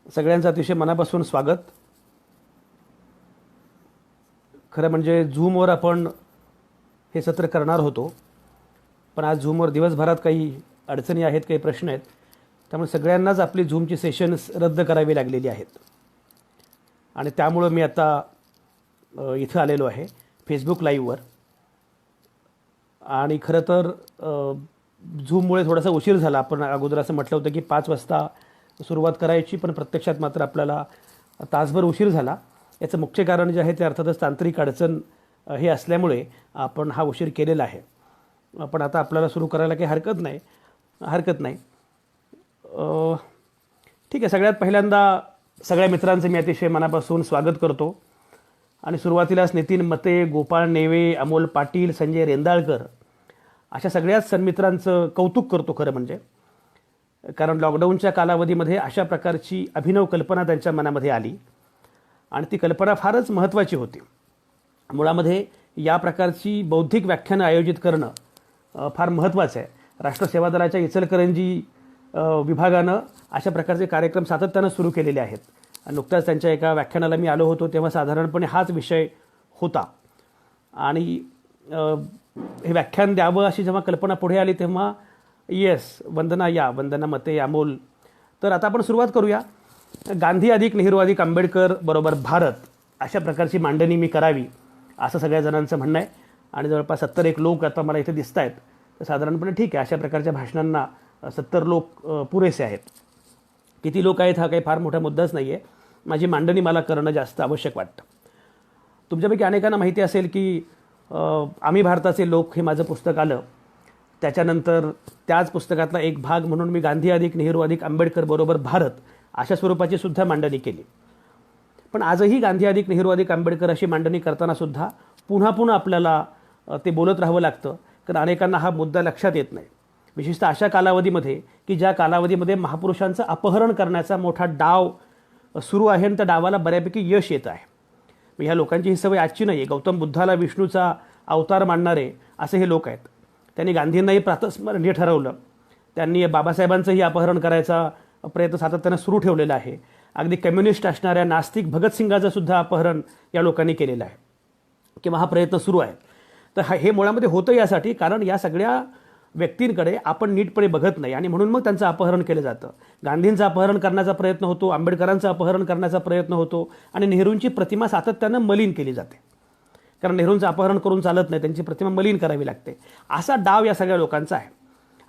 सगळ्यांचं अतिशय मनापासून स्वागत. खरं म्हणजे झूमवर आपण हे सत्र करणार होतो, पण आज झूमवर दिवसभरात काही अडचणी आहेत, काही प्रश्न आहेत, त्यामुळे सगळ्यांनाच आपली झूमची सेशन्स रद्द करावी लागलेली आहेत. आणि त्यामुळं मी आता इथं आलेलो आहे फेसबुक लाईव्हवर. आणि खरं तर झूममुळे थोडासा उशीर झाला. आपण अगोदर असं म्हटलं होतं की 5 वाजता सुरुवात करायची, पण प्रत्यक्षात मात्र आपल्याला तासभर उशीर झाला. याचं मुख्य कारण जे आहे ते अर्थातच तांत्रिक अडचण हे असल्यामुळे आपण हा उशीर केलेला आहे. पण आता आपल्याला सुरू करायला काही हरकत नाही. ठीक आहे. सगळ्यात पहिल्यांदा सगळ्या मित्रांचं मी अतिशय मनापासून स्वागत करतो. आणि सुरुवातीलाच नितीन मते, गोपाळ नेवे, अमोल पाटील, संजय रेंदाळकर अशा सगळ्याच सन्मित्रांचं कौतुक करतो खरं म्हणजे. कारण लॉकडाऊनच्या कालावधीमध्ये अशा प्रकारची अभिनव कल्पना त्यांच्या मनामध्ये आली आणि ती कल्पना फारच महत्त्वाची होती. मुळामध्ये या प्रकारची बौद्धिक व्याख्यानं आयोजित करणं फार महत्त्वाचं आहे. राष्ट्र सेवा दलाच्या इचलकरंजी विभागानं अशा प्रकारचे कार्यक्रम सातत्यानं सुरू केलेले आहेत. नुकत्याच त्यांच्या एका व्याख्यानाला मी आलो होतो, तेव्हा साधारणपणे हाच विषय होता. आणि हे व्याख्यान द्यावं अशी जेव्हा कल्पना पुढे आली तेव्हा वंदना मते, अमोल. तर आता आपण सुरुवात करूया. गांधी अधिक नेहरू अधिक आंबेडकर बरोबर भारत अशा प्रकारची मांडणी मी करावी असं सगळ्या जणांचं म्हणणं आहे. आणि जवळपास 70 लोक आता मला इथे दिसत आहेत. तर साधारणपणे ठीक आहे, अशा प्रकारच्या भाषणांना 70 लोक पुरेसे आहेत. किती लोक आहेत हा काही फार मोठा मुद्दाच नाही आहे. माझी मांडणी मला करणं जास्त आवश्यक वाटतं. तुमच्यापैकी अनेकांना माहिती असेल की आम्ही भारताचे लोक हे माझं पुस्तक आलं. त्याच्यानंतर त्याच पुस्तकातला एक भाग म्हणून मी गांधी अधिक नेहरू अधिक आंबेडकर बरोबर भारत अशा स्वरूपाची सुद्धा मांडणी केली. पण आजही गांधी अधिक नेहरू अधिक आंबेडकर अशी मांडणी करताना सुद्धा पुन्हा आपल्याला ते बोलत राहावं लागतं, कारण अनेकांना हा मुद्दा लक्षात येत नाही. विशेषतः अशा कालावधीमध्ये की ज्या कालावधीमध्ये महापुरुषांचं अपहरण करण्याचा मोठा डाव सुरू आहे आणि त्या डावाला बऱ्यापैकी यश येत आहे. ह्या लोकांची ही सवय आजची नाही आहे. गौतम बुद्धाला विष्णूचा अवतार मानणारे असे हे लोक आहेत. त्यांनी गांधींनाही प्रातस्मरणीय ठरवलं. त्यांनी बाबासाहेबांचंही अपहरण करायचा प्रयत्न सातत्यानं सुरू ठेवलेला आहे. अगदी कम्युनिस्ट असणाऱ्या नास्तिक भगतसिंगाचं सुद्धा अपहरण या लोकांनी केलेलं आहे किंवा हा प्रयत्न सुरू आहे. तर हे मुळामध्ये होतं यासाठी, कारण या सगळ्या व्यक्तींकडे आपण नीटपणे बघत नाही आणि म्हणून मग त्यांचं अपहरण केलं जातं. गांधींचं अपहरण करण्याचा प्रयत्न होतो, आंबेडकरांचं अपहरण करण्याचा प्रयत्न होतो आणि नेहरूंची प्रतिमा सातत्यानं मलिन केली जाते. कारण नेहरूंचं अपहरण करून चालत नाही, त्यांची प्रतिमा मलिन करावी लागते. असा डाव या सगळ्या लोकांचा आहे.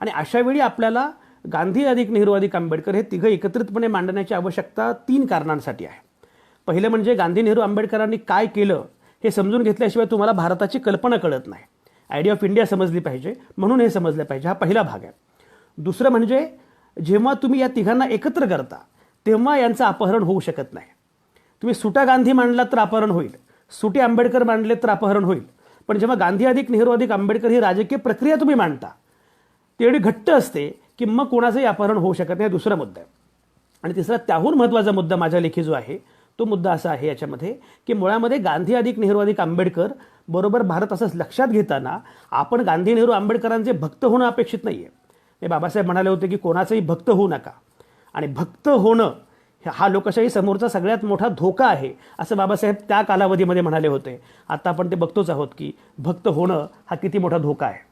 आणि अशावेळी आपल्याला गांधी अधिक नेहरू अधिक आंबेडकर हे तिघं एकत्रितपणे मांडण्याची आवश्यकता 3 कारणांसाठी आहे. पहिलं म्हणजे गांधी नेहरू आंबेडकरांनी काय केलं हे समजून घेतल्याशिवाय तुम्हाला भारताची कल्पना कळत नाही. आयडिया ऑफ इंडिया समजली पाहिजे, म्हणून हे समजलं पाहिजे. हा पहिला भाग आहे. दुसरं म्हणजे जेव्हा तुम्ही या तिघांना एकत्र करता तेव्हा यांचं अपहरण होऊ शकत नाही. तुम्ही सुटा गांधी मांडलात तर अपहरण होईल, सुटे आंबेडकर मांडले तर अपहरण होईल. पण जेव्हा गांधी अधिक नेहरू अधिक आंबेडकर ही राजकीय प्रक्रिया तुम्ही मांडता तेवढी घट्ट असते की मग कोणाचंही अपहरण होऊ शकत नाही. दुसरा मुद्दा आहे. आणि तिसरा त्याहून महत्त्वाचा मुद्दा माझ्या लेखी जो आहे तो मुद्दा असा आहे याच्यामध्ये की मुळामध्ये गांधी अधिक नेहरू अधिक आंबेडकर बरोबर भारत असं लक्षात घेताना आपण गांधी नेहरू आंबेडकरांचे भक्त होणं अपेक्षित नाही आहे. हे बाबासाहेब म्हणाले होते की कोणाचंही भक्त होऊ नका. आणि भक्त होणं हा लोकशाही समोरचा सगळ्यात मोठा धोका आहे असं बाबासाहेब त्या कालावधीमध्ये म्हणाले होते. आता आपण ते बघतोच आहोत की भक्त होणं हा किती मोठा धोका आहे.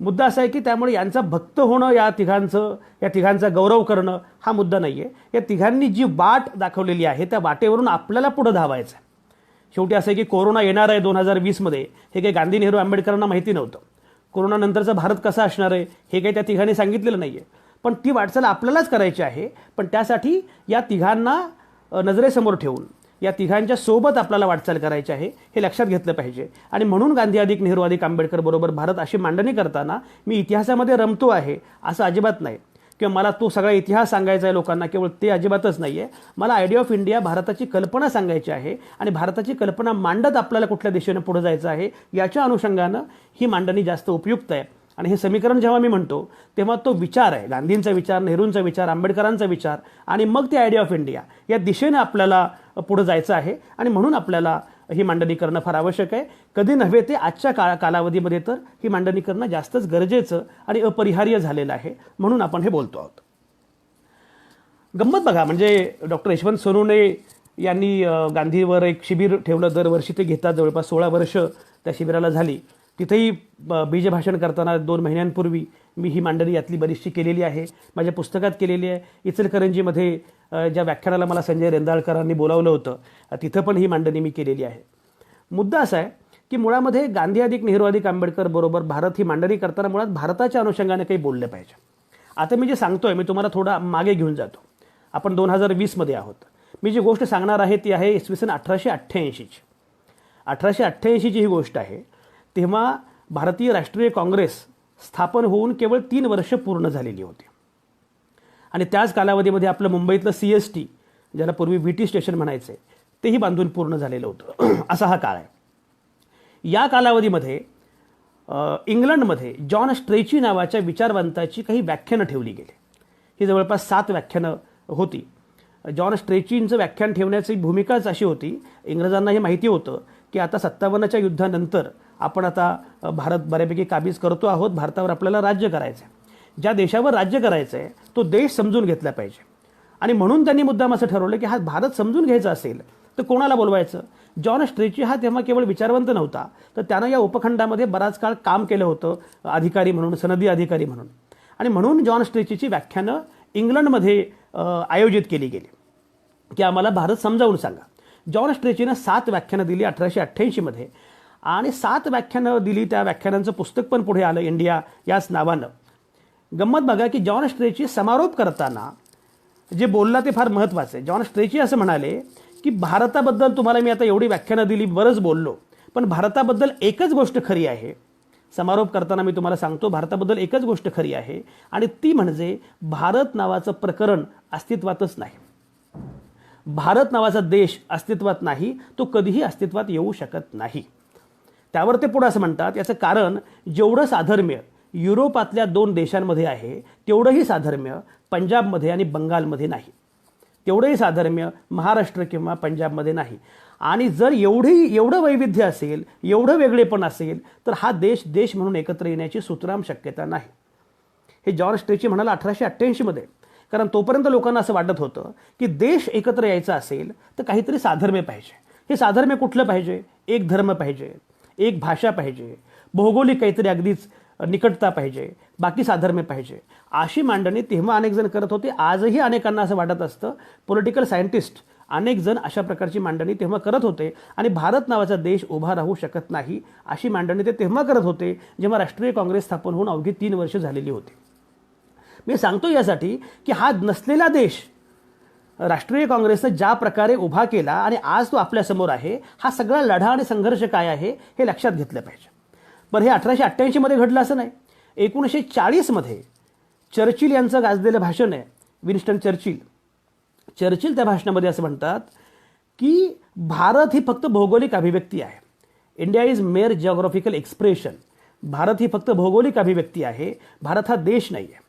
मुद्दा असा आहे की त्यामुळे यांचा भक्त होणं, या तिघांचा गौरव करणं हा मुद्दा नाही आहे. या तिघांनी जी वाट दाखवलेली आहे त्या वाटेवरून आपल्याला पुढं धावायचं आहे. शेवटी असं आहे की कोरोना येणार आहे 2020मध्ये हे काही गांधी नेहरू आंबेडकरांना माहिती नव्हतं. कोरोनानंतरचा भारत कसा असणार आहे हे काही त्या तिघांनी सांगितलेलं नाही आहे. पण ती वाटचाल आपल्यालाच करायची आहे. पण त्यासाठी या तिघांना नजरेसमोर ठेवून या तिघांच्या सोबत आपल्याला वाटचाल करायची आहे हे लक्षात घेतलं पाहिजे. आणि म्हणून गांधी अधिक नेहरू अधिक आंबेडकर बरोबर भारत अशी मांडणी करताना मी इतिहासामध्ये रमतो आहे असं अजिबात नाही, किंवा मला तो सगळा इतिहास सांगायचा आहे लोकांना, केवळ ते अजिबातच नाही आहे. मला आयडिया ऑफ इंडिया भारताची कल्पना सांगायची आहे आणि भारताची कल्पना मांडत आपल्याला कुठल्या दिशेनं पुढे जायचं आहे याच्या अनुषंगानं ही मांडणी जास्त उपयुक्त आहे. आणि हे समीकरण जेव्हा मी म्हणतो तेव्हा तो विचार आहे, गांधींचा विचार, नेहरूंचा विचार, आंबेडकरांचा विचार आणि मग ती आयडिया ऑफ इंडिया या दिशेनं आपल्याला पुढे जायचं आहे. आणि म्हणून आपल्याला ही मांडणी करणं फार आवश्यक आहे. कधी नव्हे ते आजच्या कालावधीमध्ये तर ही मांडणी करणं जास्तच गरजेचं आणि अपरिहार्य झालेलं आहे. म्हणून आपण हे बोलतो आहोत. गंमत बघा, म्हणजे डॉक्टर यशवंत सोनवणे यांनी गांधीवर एक शिबिर ठेवलं. दरवर्षी ते घेतात. जवळपास 16 वर्ष त्या शिबिराला झाली. तिथेही बीजभाषण करताना 2 महिन्यांपूर्वी मी ही मांडणी यातली बरीचशी केलेली आहे. माझ्या पुस्तकात केलेली आहे. इचलकरंजीमध्ये ज्या व्याख्यानाला मला संजय रेंदाळकरांनी बोलावलं होतं, तिथं पण ही मांडणी मी केलेली आहे. मुद्दा असा आहे की मुळामध्ये गांधी अधिक नेहरू अधिक आंबेडकर बरोबर भारत ही मांडणी करताना मुळात भारताच्या अनुषंगाने काही बोललं पाहिजे. आता मी जे सांगतोय मी तुम्हाला थोडा मागे घेऊन जातो. आपण 2020मध्ये आहोत. मी जी गोष्ट सांगणार आहे ती आहे इसवी सन 1888ची. 1888ची ही गोष्ट आहे. तेव्हा भारतीय राष्ट्रीय काँग्रेस स्थापन होऊन केवळ 3 वर्ष पूर्ण झालेली होती. आणि त्याच कालावधीमध्ये आपलं मुंबईतलं CST, ज्याला पूर्वी VT स्टेशन म्हणायचे, तेही बांधून पूर्ण झालेलं होतं. असा हा काळ आहे. या कालावधीमध्ये इंग्लंडमध्ये जॉन स्ट्रेची नावाच्या विचारवंताची काही व्याख्यानं ठेवली गेली. ही जवळपास 7 व्याख्यानं होती. जॉन स्ट्रेचींचं व्याख्यान ठेवण्याची भूमिकाच अशी होती, इंग्रजांना हे माहिती होतं की आता 57च्या युद्धानंतर आपण आता भारत बऱ्यापैकी काबीज करतो आहोत. भारतावर आपल्याला राज्य करायचं आहे. ज्या देशावर राज्य करायचं आहे तो देश समजून घेतला पाहिजे. आणि म्हणून त्यांनी मुद्दाम असं ठरवलं की हा भारत समजून घ्यायचा असेल तर कोणाला बोलवायचं. जॉन स्ट्रेची हा तेव्हा केवळ विचारवंत नव्हता, तर त्यानं या उपखंडामध्ये बराच काळ काम केलं होतं, अधिकारी म्हणून, सनदी अधिकारी म्हणून. आणि म्हणून जॉन स्ट्रेचीची व्याख्यानं इंग्लंडमध्ये आयोजित केली गेली की आम्हाला भारत समजावून सांगा. जॉन स्ट्रेचीनं 7 व्याख्यानं दिली 1888मध्ये. आणि 7 व्याख्यानं दिली. त्या व्याख्यानांचं पुस्तक पण पुढे आलं, इंडिया याच नावानं. गंमत बघा की जॉन स्ट्रेची समारोप करताना जे बोलला ते फार महत्त्वाचं आहे. जॉन स्ट्रेची असं म्हणाले की भारताबद्दल तुम्हाला मी आता एवढी व्याख्यानं दिली, बरंच बोललो, पण भारताबद्दल एकच गोष्ट खरी आहे. समारोप करताना मी तुम्हाला सांगतो, भारताबद्दल एकच गोष्ट खरी आहे, आणि ती म्हणजे भारत नावाचं प्रकरण अस्तित्वातच नाही. भारत नावाचा देश अस्तित्वात नाही, तो कधीही अस्तित्वात येऊ शकत नाही. त्यावर ते पुढे असं म्हणतात, याचं कारण जेवढं साधर्म्य युरोपातल्या 2 देशांमध्ये आहे तेवढंही साधर्म्य पंजाबमध्ये आणि बंगालमध्ये नाही. तेवढंही साधर्म्य महाराष्ट्र किंवा पंजाबमध्ये नाही. आणि जर एवढं वैविध्य असेल, एवढं वेगळेपण असेल, तर हा देश म्हणून एकत्र येण्याची सुतराम शक्यता नाही. हे जॉन स्ट्रेची म्हणाला 1888मध्ये. कारण तोपर्यंत लोकांना असं वाटत होतं की देश एकत्र यायचा असेल तर काहीतरी साधर्म्य पाहिजे. हे साधर्म्य कुठलं पाहिजे? एक धर्म पाहिजे, एक भाषा पाहिजे, भौगोलिक काहीतरी अगदीच निकटता पाहिजे, बाकी साधर्म्य पाहिजे. अशी मांडणी तेव्हा अनेक जण करत होते. आजही अनेकांना असं वाटत असतं. पॉलिटिकल सायंटिस्ट अनेक जण अशा प्रकारची मांडणी तेव्हा करत होते. आणि भारत नावाचा देश उभा राहू शकत नाही अशी मांडणी ते तेव्हा करत होते जेव्हा राष्ट्रीय काँग्रेस स्थापन होऊन अवघी 3 वर्ष झालेली होती. मी सांगतो यासाठी की हा नसलेला देश राष्ट्रीय काँग्रेसनं ज्या प्रकारे उभा केला आणि आज तो आपल्यासमोर आहे, हा सगळा लढा आणि संघर्ष काय आहे हे लक्षात घेतलं पाहिजे. बरं, हे 1888मध्ये घडलं असं नाही. 1940मध्ये चर्चिल यांचं गाजलेलं भाषण आहे, विन्स्टन चर्चिल. चर्चिल त्या भाषणामध्ये असं म्हणतात की भारत ही फक्त भौगोलिक अभिव्यक्ती आहे. India is mere geographical expression. Bharat ही फक्त भौगोलिक अभिव्यक्ती आहे, भारत हा देश नाही आहे.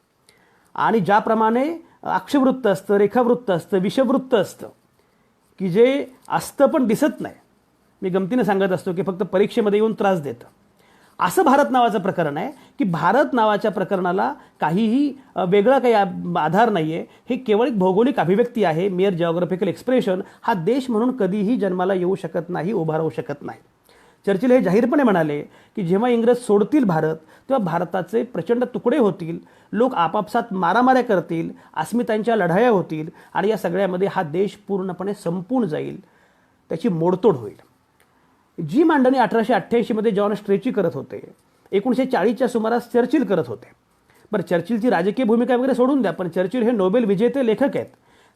आणि ज्याप्रमाणे अक्षवृत्त असतं, रेखावृत्त असतं, विषवृत्त असतं की जे असतं पण दिसत नाही. मी गमतीने सांगत असतो की फक्त परीक्षेमध्ये येऊन त्रास देतं. असं भारत नावाचं प्रकरण आहे की भारत नावाच्या प्रकरणाला काहीही वेगळा काही आधार नाही आहे. हे केवळ एक भौगोलिक अभिव्यक्ती आहे, मेअर जिओग्राफिकल एक्सप्रेशन. हा देश म्हणून कधीही जन्माला येऊ शकत नाही, उभा राहू शकत नाही. चर्चिल हे जाहीरपणे म्हणाले की जेव्हा इंग्रज सोडतील भारत, तेव्हा भारताचे प्रचंड तुकडे होतील, लोक आपापसात मारामाऱ्या करतील, अस्मितांच्या लढाया होतील, आणि या सगळ्यामध्ये हा देश पूर्णपणे संपून जाईल, त्याची मोडतोड होईल. जी मांडणी 1888मध्ये जॉन स्ट्रेची करत होते, 1940च्या सुमारास चर्चिल करत होते. बरं, चर्चिलची राजकीय भूमिका वगैरे सोडून द्या, पण चर्चिल हे नोबेल विजेते लेखक आहेत.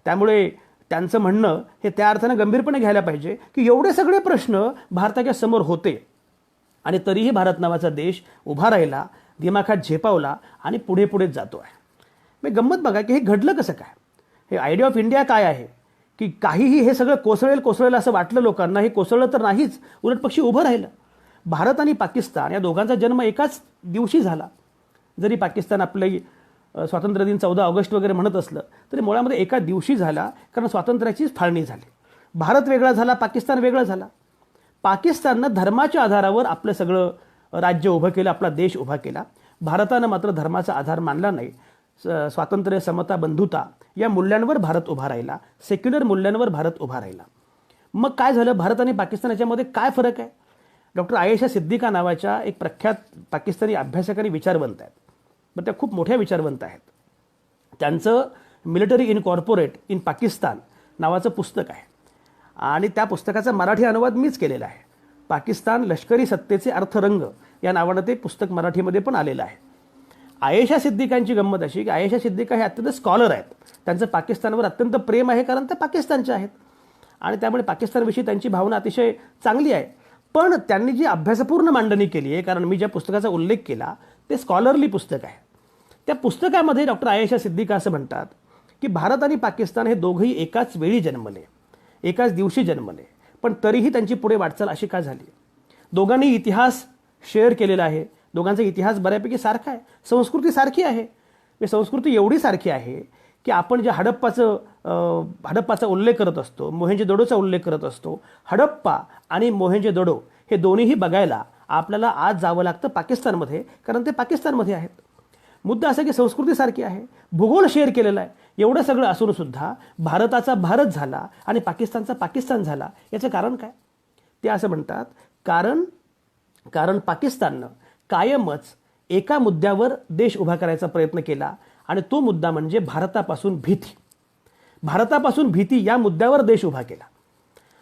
त्यामुळे त्यांचं म्हणणं हे त्या अर्थानं गंभीरपणे घ्यायला पाहिजे की एवढे सगळे प्रश्न भारताच्या समोर होते आणि तरीही भारत नावाचा देश उभा राहिला, दिमाखात झेपावला आणि पुढे पुढेच जातो आहे. मग गंमत बघा की हे घडलं कसं काय. हे आयडिया ऑफ इंडिया काय आहे की काहीही हे सगळं कोसळेल असं वाटलं लोकांना. हे कोसळलं तर नाहीच, उलट पक्षी उभं राहिलं. भारत आणि पाकिस्तान या दोघांचा जन्म एकाच दिवशी झाला. जरी पाकिस्तान आपले स्वातंत्र्य दिन 14 ऑगस्ट वगैरे म्हणत असलं तरी मुळामध्ये एका दिवशी झाला, कारण स्वातंत्र्याचीच फाळणी झाली. भारत वेगळा झाला, पाकिस्तान वेगळा झाला. पाकिस्ताननं धर्माच्या आधारावर आपलं सगळं राज्य उभं केलं, आपला देश उभा केला. भारतानं मात्र धर्माचा आधार मानला नाही. स्वातंत्र्य, समता, बंधुता या मूल्यांवर भारत उभा राहिला, सेक्युलर मूल्यांवर भारत उभा राहिला. मग काय झालं, भारत आणि पाकिस्तान याच्यामध्ये काय फरक आहे? डॉक्टर आयेशा सिद्दीका नावाच्या एक प्रख्यात पाकिस्तानी अभ्यासक आणि विचारवंत आहेत. पण त्या खूप मोठ्या विचारवंत आहेत. त्यांचं military in corporate in Pakistan नावाचं पुस्तक आहे आणि त्या पुस्तकाचा मराठी अनुवाद मीच केलेला आहे. पाकिस्तान लष्करी सत्तेचे अर्थरंग या नावानं ते पुस्तक मराठीमध्ये पण आलेलं आहे. आयेशा सिद्दीकांची गंमत अशी की आयेशा सिद्दीका हे अत्यंत स्कॉलर आहेत. त्यांचं पाकिस्तानवर अत्यंत प्रेम आहे, कारण ते पाकिस्तानचे आहेत आणि त्यामुळे पाकिस्तानविषयी त्यांची भावना अतिशय चांगली आहे. पण त्यांनी जी अभ्यासपूर्ण मांडणी केली आहे, कारण मी ज्या पुस्तकाचा उल्लेख केला ते स्कॉलरली पुस्तक आहे. त्या पुस्तकामध्ये डॉक्टर आयेशा सिद्दीका असं म्हणतात की भारत आणि पाकिस्तान हे दोघंही एकाच वेळी जन्मले, एकाच दिवशी जन्मले, पण तरीही त्यांची पुढे वाटचाल अशी का झाली? दोघांनी इतिहास शेअर केलेला आहे, दोघांचा इतिहास बऱ्यापैकी सारखा आहे, संस्कृती सारखी आहे. संस्कृती एवढी सारखी आहे की आपण जे हडप्पाचा उल्लेख करत असतो, मोहेंजोदडोचा उल्लेख करत असतो, हडप्पा आणि मोहेंजोदडो हे दोन्हीही बघायला आपल्याला आज जावं लागतं पाकिस्तानमध्ये, कारण ते पाकिस्तानमध्ये आहेत. मुद्दा असा की संस्कृती सारखी आहे, भूगोल शेअर केलेला आहे. एवढं सगळं असून सुद्धा भारताचा भारत झाला आणि पाकिस्तानचा पाकिस्तान झाला. याचं कारण काय? ते असं म्हणतात, कारण पाकिस्ताननं कायमच एका मुद्द्यावर देश उभा करायचा प्रयत्न केला आणि तो मुद्दा म्हणजे भारतापासून भीती. भारतापासून भीती या मुद्द्यावर देश उभा केला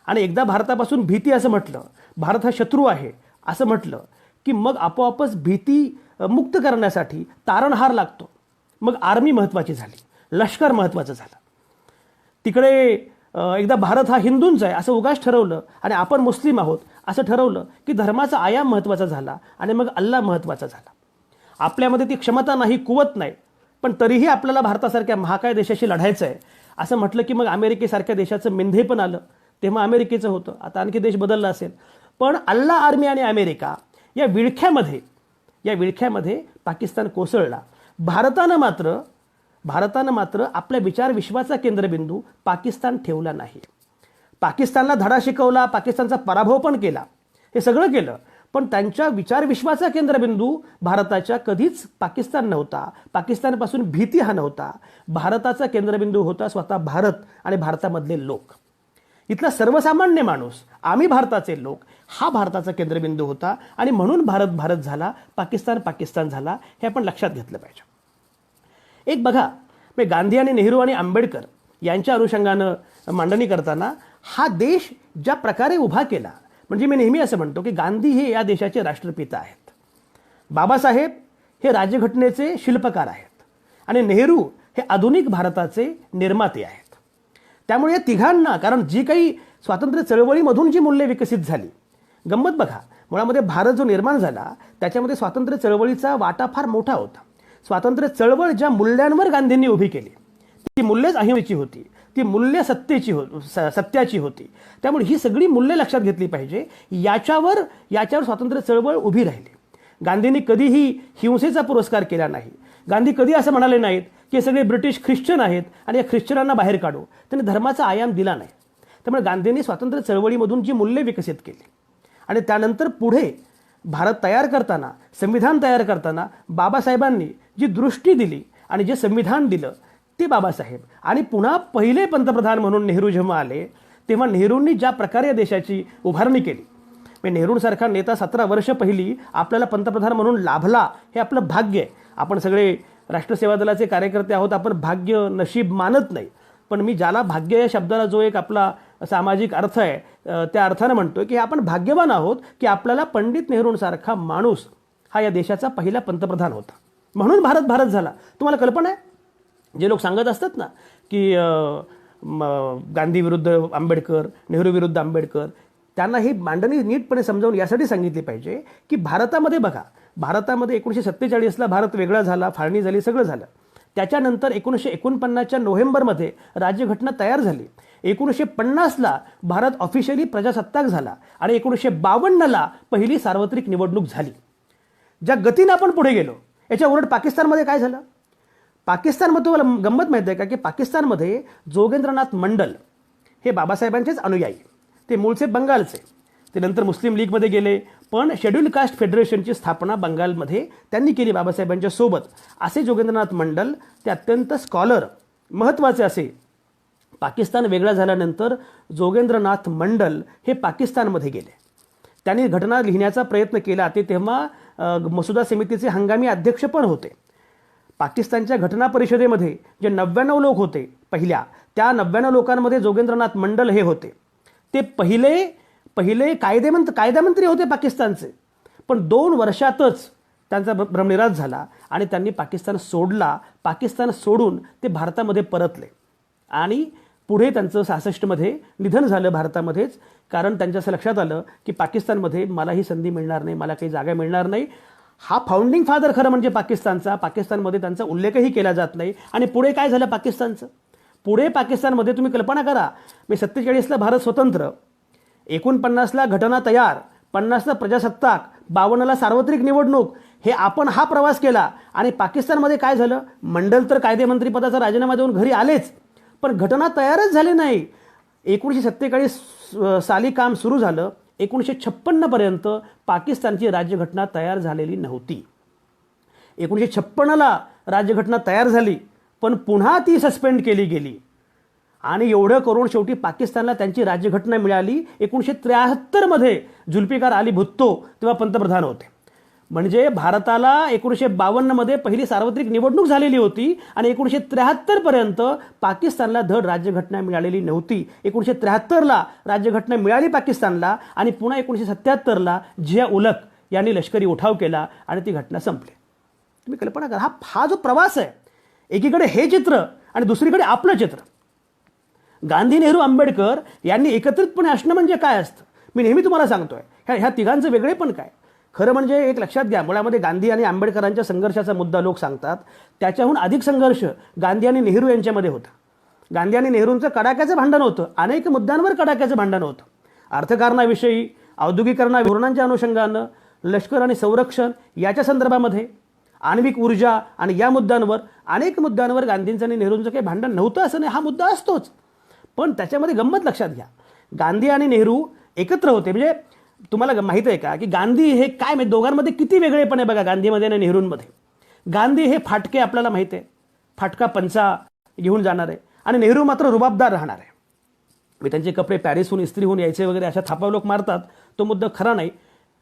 आणि एकदा भारतापासून भीती असं म्हटलं, भारत हा शत्रू आहे असं म्हटलं की मग आपोआपच भीती मुक्त करण्यासाठी तारणहार लागतो. मग आर्मी महत्त्वाची झाली, लष्कर महत्त्वाचं झालं. तिकडे एकदा भारत हा हिंदूंचा आहे असं उगाच ठरवलं आणि आपण मुस्लिम आहोत असं ठरवलं की धर्माचा आयाम महत्त्वाचा झाला आणि मग अल्लाह महत्त्वाचा झाला. आपल्यामध्ये ती क्षमता नाही, कुवत नाही, पण तरीही आपल्याला भारतासारख्या महाकाय देशाशी लढायचं आहे असं म्हटलं की मग अमेरिकेसारख्या देशाचं मिंधे पण आलं. तेव्हा अमेरिकेचं होतं, आता आणखी देश बदलला असेल. पण अल्लाह आर्मी आणि अमेरिका या विळख्यामध्ये पाकिस्तान कोसळला. भारतानं मात्र आपल्या विचार विश्वाचा केंद्रबिंदू पाकिस्तान ठेवला नाही. पाकिस्तानला धडा शिकवला, पाकिस्तानचा पराभव पण केला, हे सगळं केलं, पण त्यांच्या विचार विश्वाचा केंद्रबिंदू भारताच्या कधीच पाकिस्तान नव्हता. पाकिस्तानपासून भीती हा नव्हता. भारताचा केंद्रबिंदू होता स्वतः भारत आणि भारतामधले लोक. इथला सर्वसामान्य माणूस, आम्ही भारताचे लोक, हा भारताचा केंद्रबिंदू होता आणि म्हणून भारत झाला, पाकिस्तान झाला. हे आपण लक्षात घेतलं पाहिजे. एक बघा, गांधी आणि नेहरू आणि आंबेडकर यांच्या अनुषंगानं मांडणी करताना हा देश ज्या प्रकारे उभा केला, म्हणजे मी नेहमी असं म्हणतो की गांधी हे या देशाचे राष्ट्रपिता आहेत, बाबासाहेब हे राज्यघटनेचे शिल्पकार आहेत आणि नेहरू हे आधुनिक भारताचे निर्माते आहेत. त्यामुळे या तिघांना, कारण जी काही स्वातंत्र्य चळवळीमधून जी मूल्ये विकसित झाली, गंमत बघा, मुळामध्ये भारत जो निर्माण झाला त्याच्यामध्ये स्वातंत्र्य चळवळीचा वाटा फार मोठा होता. स्वातंत्र्य चळवळ ज्या मूल्यांवर गांधींनी उभी केली ती मूल्यच अहिंसेची होती, ती मूल्य सत्याची होती. त्यामुळे ही सगळी मूल्ये लक्षात घेतली पाहिजे. याच्यावर स्वातंत्र्य चळवळ उभी राहिली. गांधींनी कधीही हिंसेचा पुरस्कार केला नाही. गांधी कधी असं म्हणाले नाहीत की सगळे ब्रिटिश ख्रिश्चन आहेत आणि या ख्रिश्चनांना बाहेर काढू. त्यांनी धर्माचा आयाम दिला नाही. त्यामुळे गांधींनी स्वातंत्र्य चळवळीमधून जी मूल्ये विकसित केली आणि त्यानंतर पुढे भारत तयार करताना, संविधान तयार करताना बाबासाहेबांनी जी दृष्टी दिली आणि जे संविधान दिलं ते बाबासाहेब, आणि पुन्हा पहिले पंतप्रधान म्हणून नेहरू जेव्हा आले तेव्हा नेहरूंनी ज्या प्रकारे या देशाची उभारणी केली, नेहरूंसारखा नेता 17 वर्ष पहिली आपल्याला पंतप्रधान म्हणून लाभला, हे आपलं भाग्य आहे. आपण सगळे राष्ट्रसेवा दलाचे कार्यकर्ते आहोत, आपण भाग्य नशीब मानत नाही, पण मी ज्याला भाग्य या शब्दाला जो एक आपला सामाजिक अर्थ आहे त्या अर्थानं म्हणतोय की आपण भाग्यवान आहोत की आपल्याला पंडित नेहरूंसारखा माणूस हा या देशाचा पहिला पंतप्रधान होता. म्हणून भारत झाला. तुम्हाला कल्पना आहे, जे लोक सांगत असतात ना की गांधी विरुद्ध आंबेडकर, नेहरू विरुद्ध आंबेडकर, त्यांना ही मांडणी नीटपणे समजावून यासाठी सांगितली पाहिजे की भारतामध्ये बघा, भारतामध्ये 1947ला भारत वेगळा झाला, फाळणी झाली, सगळं झालं. त्याच्यानंतर 1949च्या नोव्हेंबरमध्ये राज्यघटना तयार झाली. 1950ला भारत ऑफिशियली प्रजासत्ताक झाला आणि 1952ला पहिली सार्वत्रिक निवडणूक झाली. ज्या गतीनं आपण पुढे गेलो, याच्या उलट पाकिस्तानमध्ये काय झालं? पाकिस्तानमध्ये तुम्हाला गंमत माहिती आहे का की पाकिस्तानमध्ये जोगेंद्रनाथ मंडल हे बाबासाहेबांचेच अनुयायी, ते मूळचे बंगालचे, ते नंतर मुस्लिम लीगमध्ये गेले, पण शेड्यूल कास्ट फेडरेशनची स्थापना बंगालमध्ये त्यांनी केली बाबासाहेबांच्या सोबत. असे जोगेंद्रनाथ मंडल ते अत्यंत स्कॉलर, महत्त्वाचे असे. पाकिस्तान वेगळा झाल्यानंतर जोगेंद्रनाथ मंडल हे पाकिस्तानमध्ये गेले. त्यांनी घटना लिहिण्याचा प्रयत्न केला. ते तेव्हा मसुदा समितीचे हंगामी अध्यक्ष पण होते. पाकिस्तानच्या घटना परिषदेमध्ये जे 99 लोक होते पहिल्या, त्या 99 लोकांमध्ये जोगेंद्रनाथ मंडल हे होते. ते पहिले कायदामंत्री होते पाकिस्तानचे. पण 2 वर्षातच त्यांचा भ्रमनिरास झाला आणि त्यांनी पाकिस्तान सोडला. पाकिस्तान सोडून ते भारतामध्ये परतले आणि पुढे त्यांचं 66मध्ये निधन झालं भारतामध्येच. कारण त्यांच्या असं लक्षात आलं की पाकिस्तानमध्ये मला ही संधी मिळणार नाही, मला काही जागा मिळणार नाही. हा फाउंडिंग फादर खरं म्हणजे पाकिस्तानचा, पाकिस्तानमध्ये त्यांचा उल्लेखही केला जात नाही. आणि पुढे काय झालं पाकिस्तानचं? पुढे पाकिस्तानमध्ये तुम्ही कल्पना करा, 47ला भारत स्वतंत्र, 49ला घटना तयार, 50ला प्रजासत्ताक, 52ला सार्वत्रिक निवडणूक. हे आपण हा प्रवास केला आणि पाकिस्तानमध्ये काय झालं? मंडल तर कायदेमंत्रीपदाचा राजीनामा देऊन घरी आलेच, पण घटना तयारच झाली नाही. 1947 साली काम सुरू झालं. 1956 पर्यंत पाकिस्तानची राज्यघटना तयार झालेली नव्हती. 1956ला राज्यघटना तयार झाली, पण पुन्हा ती सस्पेंड केली गेली आणि एवढं करून शेवटी पाकिस्तानला त्यांची राज्यघटना मिळाली. 1973मध्ये जुल्फिकार अली भुत्तो तेव्हा पंतप्रधान होते. म्हणजे भारताला 1952मध्ये पहिली सार्वत्रिक निवडणूक झालेली होती आणि 1973 पर्यंत पाकिस्तानला धड राज्यघटना मिळालेली नव्हती. 1973ला राज्यघटना मिळाली पाकिस्तानला आणि पुन्हा 1977ला जिया उलक यांनी लष्करी उठाव केला आणि ती घटना संपली. तुम्ही कल्पना करा, हा जो प्रवास आहे, एकीकडे हे चित्र आणि दुसरीकडे आपलं चित्र. गांधी, नेहरू, आंबेडकर यांनी एकत्रितपणे असणं म्हणजे काय असतं? मी नेहमी तुम्हाला सांगतोय, ह्या तिघांचं वेगळे पण काय. खरं म्हणजे एक लक्षात घ्या, मुळामध्ये गांधी आणि आंबेडकरांच्या संघर्षाचा मुद्दा लोक सांगतात, त्याच्याहून अधिक संघर्ष गांधी आणि नेहरू यांच्यामध्ये होता. गांधी आणि नेहरूंचं कडाक्याचं भांडण होतं, अनेक मुद्द्यांवर कडाक्याचं भांडण होतं. अर्थकारणाविषयी, औद्योगिकरणा धोरणांच्या अनुषंगानं, लष्कर आणि संरक्षण याच्या संदर्भामध्ये, आण्विक ऊर्जा आणि या मुद्द्यांवर, अनेक मुद्द्यांवर गांधींचं आणि नेहरूंचं काही भांडण नव्हतं असं नाही, हा मुद्दा असतोच. पण त्याच्यामध्ये गंमत लक्षात घ्या, गांधी आणि नेहरू एकत्र होते. म्हणजे तुम्हाला माहिती आहे का की गांधी हे काय, म्हणजे दोघांमध्ये किती वेगळेपण आहे बघा गांधीमध्ये आणि नेहरूंमध्ये. गांधी हे फाटके, आपल्याला माहिती आहे, फाटका पंचा घेऊन जाणार आहे आणि नेहरू मात्र रुबाबदार राहणार आहे. मी त्यांचे कपडे पॅरिसहून इस्त्री होऊन यायचे वगैरे अशा थापा लोक मारतात, तो मुद्दा खरा नाही.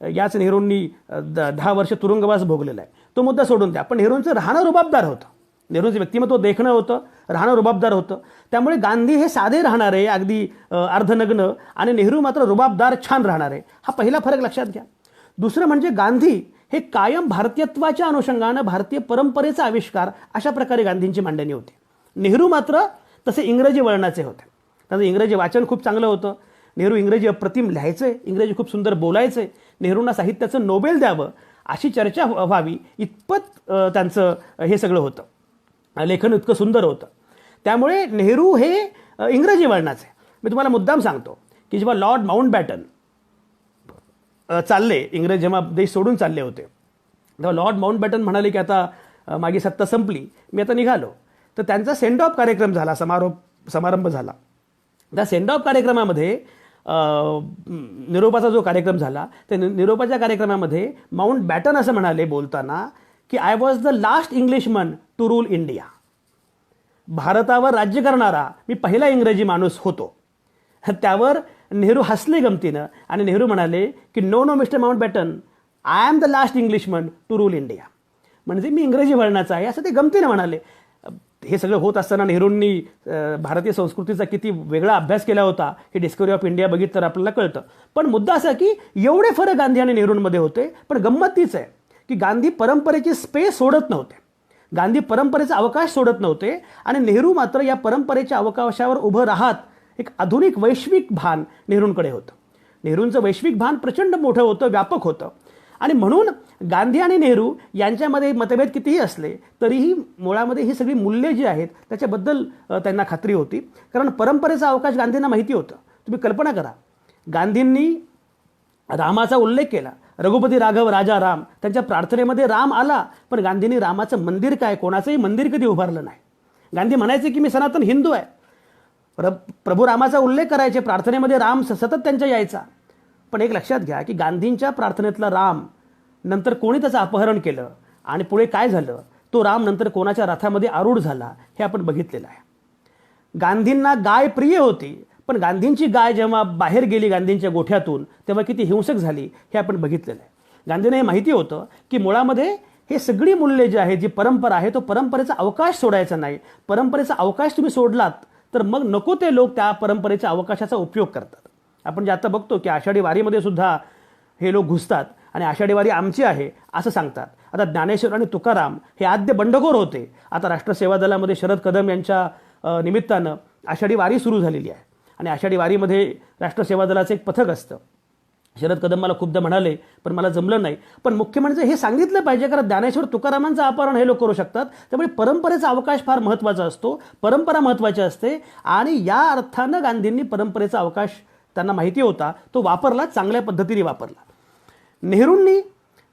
याच नेहरूंनी 10 वर्ष तुरुंगवास भोगलेला आहे, तो मुद्दा सोडून द्या. पण नेहरूंचं राहणं रुबाबदार होतं, नेहरूंचं व्यक्तिमत्व देखणं होतं, राहणं रुबाबदार होतं. त्यामुळे गांधी हे साधे राहणारे, अगदी अर्धनग्न, आणि नेहरू मात्र रुबाबदार, छान राहणारे. हा पहिला फरक लक्षात घ्या. दुसरं म्हणजे गांधी हे कायम भारतीयत्वाच्या अनुषंगानं भारतीय परंपरेचा आविष्कार, अशा प्रकारे गांधींची मांडणी होती. नेहरू मात्र तसे इंग्रजी वळणाचे होते. त्यांचं इंग्रजी वाचन खूप चांगलं होतं. नेहरू इंग्रजी अप्रतिम लिहायचे, इंग्रजी खूप सुंदर बोलायचे. नेहरूंना साहित्याचं नोबेल द्यावं अशी चर्चा व्हावी इतपत त्यांचं हे सगळं होतं, लेखन इतकं सुंदर होतं. त्यामुळे नेहरू हे इंग्रजी वळणाचे. मी तुम्हाला मुद्दाम सांगतो की जेव्हा लॉर्ड माउंटबॅटन चालले, इंग्रज जेव्हा देश सोडून चालले होते, तेव्हा लॉर्ड माउंटबॅटन म्हणाले की आता माझी सत्ता संपली, मी आता निघालो. तर त्यांचा सेंड ऑफ कार्यक्रम झाला, समारंभ झाला. त्या सेंड ऑफ कार्यक्रमामध्ये निरोपाचा जो कार्यक्रम झाला, त्या निरोपाच्या कार्यक्रमामध्ये माउंटबॅटन असं म्हणाले बोलताना की I was the last Englishman to rule India. भारतावर राज्य करणारा मी पहिला इंग्रजी माणूस होतो. त्यावर नेहरू हसले गमतीनं आणि नेहरू म्हणाले की no no mister Mountbatten, I am the last Englishman to rule India. म्हणजे मी इंग्रजी वळणाचा आहे असं ते गमतीनं म्हणाले. हे सगळं होत असताना नेहरूंनी भारतीय संस्कृतीचा किती वेगळा अभ्यास केला होता हे डिस्कवरी ऑफ इंडिया बघितलं तर आपल्याला कळतं. पण मुद्दा असा की एवढे फरक गांधी आणि नेहरूंमध्ये होते. पण गंमत तीच आहे की गांधी परंपरेची स्पेस सोडत नव्हते, गांधी परंपरेचा अवकाश सोडत नव्हते आणि नेहरू मात्र या परंपरेच्या अवकाशावर उभं राहत एक आधुनिक वैश्विक भान नेहरूंकडे होतं. नेहरूंचं वैश्विक भान प्रचंड मोठं होतं, व्यापक होतं. आणि म्हणून गांधी आणि नेहरू यांच्यामध्ये मतभेद कितीही असले तरीही मुळामध्ये ही सगळी मूल्ये जी आहेत त्याच्याबद्दल त्यांना खात्री होती. कारण परंपरेचा अवकाश गांधींना माहिती होतं. तुम्ही कल्पना करा, गांधींनी रामाचा उल्लेख केला, रघुपती राघव राजा राम, त्यांच्या प्रार्थनेमध्ये राम आला, पण गांधींनी रामाचं मंदिर काय, कोणाचंही मंदिर कधी उभारलं नाही. गांधी म्हणायचे की मी सनातन हिंदू आहे. प्रभू रामाचा उल्लेख करायचे, प्रार्थनेमध्ये राम सतत त्यांच्या यायचा, पण एक लक्षात घ्या की गांधींच्या प्रार्थनेतला राम नंतर कोणी त्याचं अपहरण केलं आणि पुढे काय झालं, तो राम नंतर कोणाच्या रथामध्ये आरूढ झाला हे आपण बघितलेलं आहे. गांधींना गाय प्रिय होती, पण गांधींची गाय जेव्हा बाहेर गेली गांधींच्या गोठ्यातून तेव्हा किती हिंसक झाली हे आपण बघितलेलं आहे. गांधींना हे माहिती होतं की मुळामध्ये हे सगळी मूल्ये जी आहे, जी परंपरा आहे, तो परंपरेचा अवकाश सोडायचा नाही. परंपरेचा अवकाश तुम्ही सोडलात तर मग नको ते लोक त्या परंपरेच्या अवकाशाचा उपयोग करतात. आपण जे आता बघतो की आषाढी वारीमध्ये सुद्धा हे लोक घुसतात आणि आषाढी वारी आमची आहे असं सांगतात. आता ज्ञानेश्वर आणि तुकाराम हे आद्य बंडखोर होते. आता राष्ट्र सेवा दलामध्ये शरद कदम यांच्या निमित्तानं आषाढी वारी सुरू झालेली आहे आणि आषाढी वारीमध्ये राष्ट्र सेवा दलाचं एक पथक असतं. शरद कदम मला खूपदा म्हणाले, पण मला जमलं नाही. पण मुख्य म्हणजे हे सांगितलं पाहिजे, कारण ज्ञानेश्वर तुकारामांचं अपहरण हे लोक करू शकतात. त्यामुळे परंपरेचा अवकाश फार महत्त्वाचा असतो, परंपरा महत्त्वाची असते आणि या अर्थानं गांधींनी परंपरेचा अवकाश त्यांना माहिती होता, तो वापरला, चांगल्या पद्धतीने वापरला.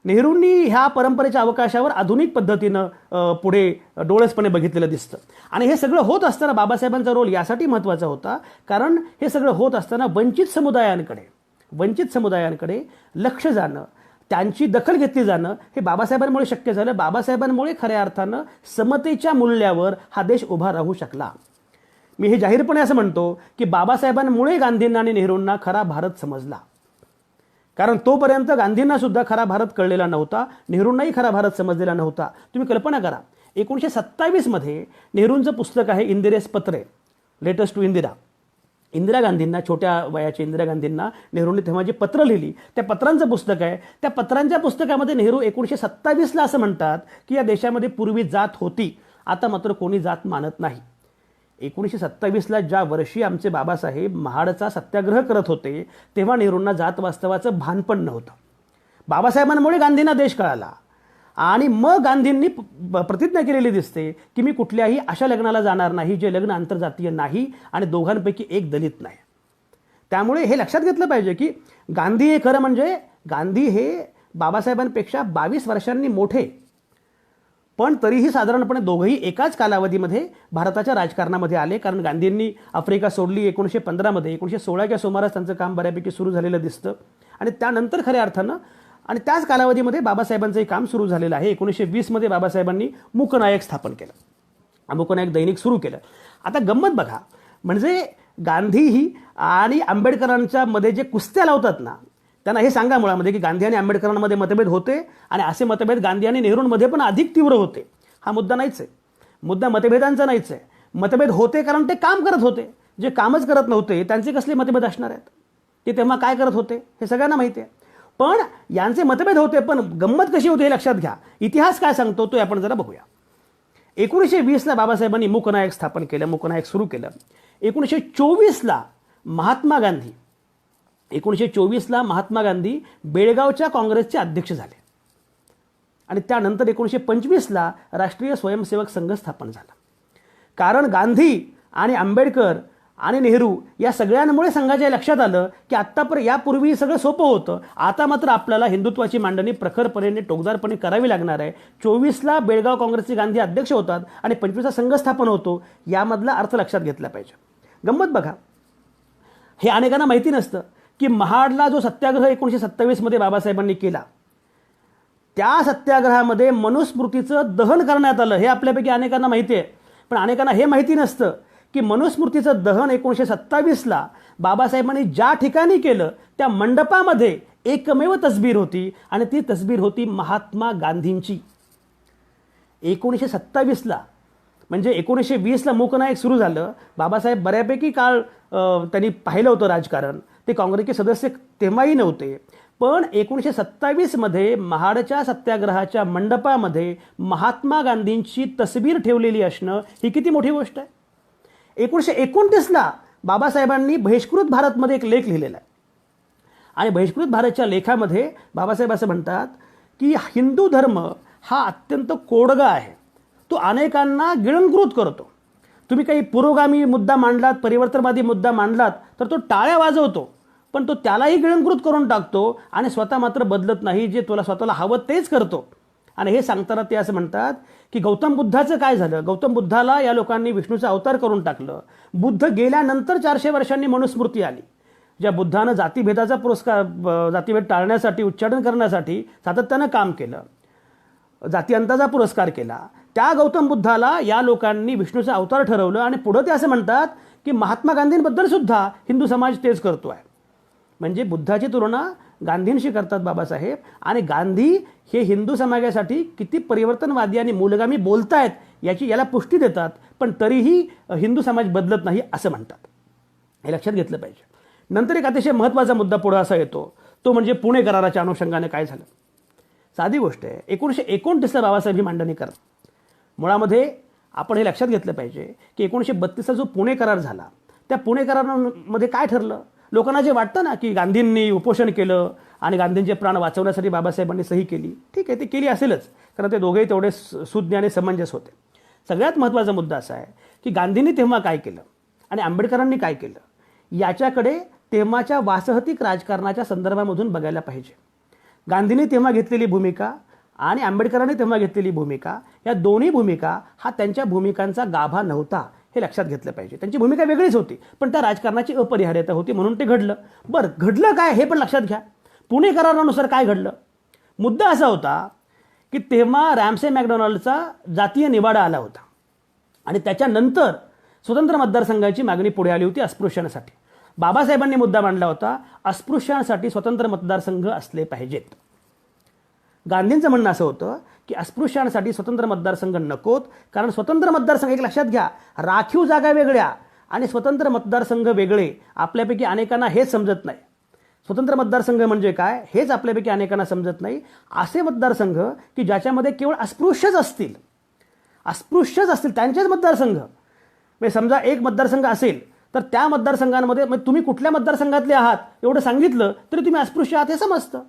नेहरूंनी ह्या परंपरेच्या अवकाशावर आधुनिक पद्धतीनं पुढे डोळसपणे बघितलेलं दिसतं. आणि हे सगळं होत असताना बाबासाहेबांचा रोल यासाठी महत्त्वाचा होता, कारण हे सगळं होत असताना वंचित समुदायांकडे लक्ष जाणं, त्यांची दखल घेतली जाणं हे बाबासाहेबांमुळे शक्य झालं. बाबासाहेबांमुळे खऱ्या अर्थानं समतेच्या मूल्यावर हा देश उभा राहू शकला. मी हे जाहीरपणे असं म्हणतो की बाबासाहेबांमुळे गांधींना आणि नेहरूंना खरा भारत समजला. कारण तोपर्यंत गांधींना सुद्धा खरा भारत कळलेला नव्हता, नेहरूंनाही खरा भारत समजलेला नव्हता. तुम्ही कल्पना करा, 1927 मध्ये नेहरूंचं पुस्तक आहे इंदिरेस पत्रे, लेटर्स टू इंदिरा. इंदिरा गांधींना, छोट्या वयाच्या इंदिरा गांधींना नेहरूंनी तेव्हा जी पत्र लिहिली त्या पत्रांचं पुस्तक आहे. त्या पत्रांच्या पुस्तकामध्ये नेहरू 1927ला असं म्हणतात की या देशामध्ये पूर्वी जात होती, आता मात्र कोणी जात मानत नाही. 1927ला ज्या वर्षी आमचे बाबासाहेब महाडचा सत्याग्रह करत होते तेव्हा नेहरूंना जात वास्तवाचं भान पण नव्हतं. बाबासाहेबांमुळे गांधींना देश कळाला आणि मग गांधींनी प्रतिज्ञा केलेली दिसते की मी कुठल्याही अशा लग्नाला जाणार नाही जे लग्न आंतरजातीय नाही आणि दोघांपैकी एक दलित नाही. त्यामुळे हे लक्षात घेतलं पाहिजे की गांधी हे खरं म्हणजे गांधी हे बाबासाहेबांपेक्षा 22 वर्षांनी मोठे, पण तरीही साधारणपणे दोघंही एकाच कालावधीमध्ये भारताच्या राजकारणामध्ये आले. कारण गांधींनी आफ्रिका सोडली 1915 मध्ये, 1916च्या सुमारास त्यांचं काम बऱ्यापैकी सुरू झालेलं दिसतं आणि त्यानंतर खऱ्या अर्थानं आणि त्याच कालावधीमध्ये बाबासाहेबांचंही काम सुरू झालेलं आहे. 1920 मध्ये बाबासाहेबांनी मूकनायक स्थापन केलं, मूकनायक दैनिक सुरू केलं. आता गंमत बघा, म्हणजे गांधीही आणि आंबेडकरांच्या मध्ये जे कुस्त्या लावतात ना, त्यांना हे सांगा मुळामध्ये की गांधी आणि आंबेडकरांमध्ये मतभेद होते आणि असे मतभेद गांधी आणि नेहरूंमध्ये पण अधिक तीव्र होते. हा मुद्दा नाहीच आहे, मुद्दा मतभेदांचा नाहीच आहे. मतभेद होते कारण ते काम करत होते. जे कामच करत नव्हते त्यांचे कसले मतभेद असणार आहेत? ते तेव्हा काय करत होते हे सगळ्यांना माहिती आहे. पण यांचे मतभेद होते, पण गंमत कशी होती हे लक्षात घ्या. इतिहास काय सांगतो तो आपण जरा बघूया. 1920ला बाबासाहेबांनी मूकनायक स्थापन केलं, मूकनायक सुरू केलं. 1924ला महात्मा गांधी बेळगावच्या काँग्रेसचे अध्यक्ष झाले आणि त्यानंतर 1925ला राष्ट्रीय स्वयंसेवक संघ स्थापन झाला. कारण गांधी आणि आंबेडकर आणि नेहरू या सगळ्यांमुळे संघाच्या लक्षात आलं की यापूर्वी सगळं सोपं होतं, आता मात्र आपल्याला हिंदुत्वाची मांडणी प्रखरपणे टोकदारपणे करावी लागणार आहे. 24ला बेळगाव काँग्रेसचे गांधी अध्यक्ष होतात आणि 25ला संघ स्थापन होतो. यामधला अर्थ लक्षात घेतला पाहिजे. गंमत बघा, हे अनेकांना माहिती नसतं की महाडला जो सत्याग्रह 1927 मध्ये बाबासाहेबांनी केला, त्या सत्याग्रहामध्ये मनुस्मृतीचं दहन करण्यात आलं. हे आपल्यापैकी अनेकांना माहिती आहे, पण अनेकांना हे माहिती नसतं की मनुस्मृतीचं दहन 1927ला बाबासाहेबांनी ज्या ठिकाणी केलं त्या मंडपामध्ये एकमेव तसबीर होती आणि ती तसबीर होती महात्मा गांधींची. 1927ला म्हणजे 1920ला मूकनायक सुरू झालं. बाबासाहेब बऱ्यापैकी काळ त्यांनी पाहिलं होतं राजकारण. ते काँग्रेसचे सदस्य तेव्हाही नव्हते, पण 1927 मध्ये महाडच्या सत्याग्रहाच्या मंडपामध्ये महात्मा गांधींची तसबीर ठेवलेली असणं ही किती मोठी गोष्ट आहे. 1929ला बाबासाहेबांनी बहिष्कृत भारतमध्ये एक लेख लिहिलेला आहे आणि बहिष्कृत भारतच्या लेखामध्ये बाबासाहेब असं म्हणतात की हिंदू धर्म हा अत्यंत कोडगा आहे, तो अनेकांना गिळंकृत करतो. तुम्ही काही पुरोगामी मुद्दा मांडलात, परिवर्तनवादी मुद्दा मांडलात तर तो टाळ्या वाजवतो, पण तो त्यालाही गिळंकृत करून टाकतो आणि स्वतः मात्र बदलत नाही. जे तुला स्वतःला हवं तेच करतो. आणि हे सांगताना ते असं म्हणतात की गौतम बुद्धाचं काय झालं? गौतम बुद्धाला या लोकांनी विष्णूचा अवतार करून टाकलं. बुद्ध गेल्यानंतर 400 वर्षांनी मनुस्मृती आली. ज्या बुद्धानं जातीभेद टाळण्यासाठी, उच्चाटन करण्यासाठी सातत्यानं काम केलं, जातीअंताचा पुरस्कार केला, त्या गौतम बुद्धाला या लोकांनी विष्णूचा अवतार ठरवलं आणि पुढं ते असं म्हणतात की महात्मा गांधींबद्दल सुद्धा हिंदू समाज तेच करतो आहे. म्हणजे बुद्धाची तुलना गांधींशी करतात बाबासाहेब, आणि गांधी हे हिंदू समाजासाठी किती परिवर्तनवादी आणि मूलगामी बोलतायत याला पुष्टी देतात, पण तरीही हिंदू समाज बदलत नाही असं म्हणतात. हे लक्षात घेतलं पाहिजे. नंतर एक अतिशय महत्त्वाचा मुद्दा पुढे असा येतो, तो म्हणजे पुणे कराराच्या अनुषंगाने काय झालं. साधी गोष्ट आहे, 1929ला बाबासाहेब ही मांडणी करतात. मुळामध्ये आपण हे लक्षात घेतलं पाहिजे की 1932चा जो पुणे करार झाला, त्या पुणे करारामध्ये काय ठरलं. लोकांना जे वाटतं ना की गांधींनी उपोषण केलं आणि गांधींचे प्राण वाचवण्यासाठी बाबासाहेबांनी सही केली, ठीक आहे, ती केली असेलच, कारण ते दोघेही तेवढे सुज्ञ आणि समंजस होते. सगळ्यात महत्त्वाचा मुद्दा असा आहे की गांधींनी तेव्हा काय केलं आणि आंबेडकरांनी काय केलं, याच्याकडे तेव्हाच्या वासहतिक राजकारणाच्या संदर्भामधून बघायला पाहिजे. गांधींनी तेव्हा घेतलेली भूमिका आणि आंबेडकरांनी तेव्हा घेतलेली भूमिका, या दोन्ही भूमिका हा त्यांच्या भूमिकांचा गाभा नव्हता, हे लक्षात घेतलं पाहिजे. त्यांची भूमिका वेगळीच होती, पण त्या राजकारणाची अपरिहार्यता होती, म्हणून ते घडलं. बरं, घडलं काय हे पण लक्षात घ्या. पुणे करारानुसार काय घडलं. मुद्दा असा होता की तेव्हा रॅमसे मॅकडोनाल्डचा जातीय निवाडा आला होता आणि त्याच्यानंतर स्वतंत्र मतदारसंघाची मागणी पुढे आली होती अस्पृश्यांसाठी. बाबासाहेबांनी मुद्दा मांडला होता, अस्पृश्यांसाठी स्वतंत्र मतदारसंघ असले पाहिजेत. गांधींचं म्हणणं असं होतं की अस्पृश्यांसाठी स्वतंत्र मतदारसंघ नकोत, कारण स्वतंत्र मतदारसंघ, एक लक्षात घ्या, राखीव जागा वेगळ्या आणि स्वतंत्र मतदारसंघ वेगळे, आपल्यापैकी अनेकांना हेच समजत नाही. स्वतंत्र मतदारसंघ म्हणजे काय हेच आपल्यापैकी अनेकांना समजत नाही. असे मतदारसंघ की ज्याच्यामध्ये केवळ अस्पृश्यच असतील त्यांचेच मतदारसंघ. म्हणजे समजा एक मतदारसंघ असेल तर त्या मतदारसंघांमध्ये तुम्ही कुठल्या मतदारसंघातले आहात एवढं सांगितलं तरी तुम्ही अस्पृश्य आहात हे समजतं,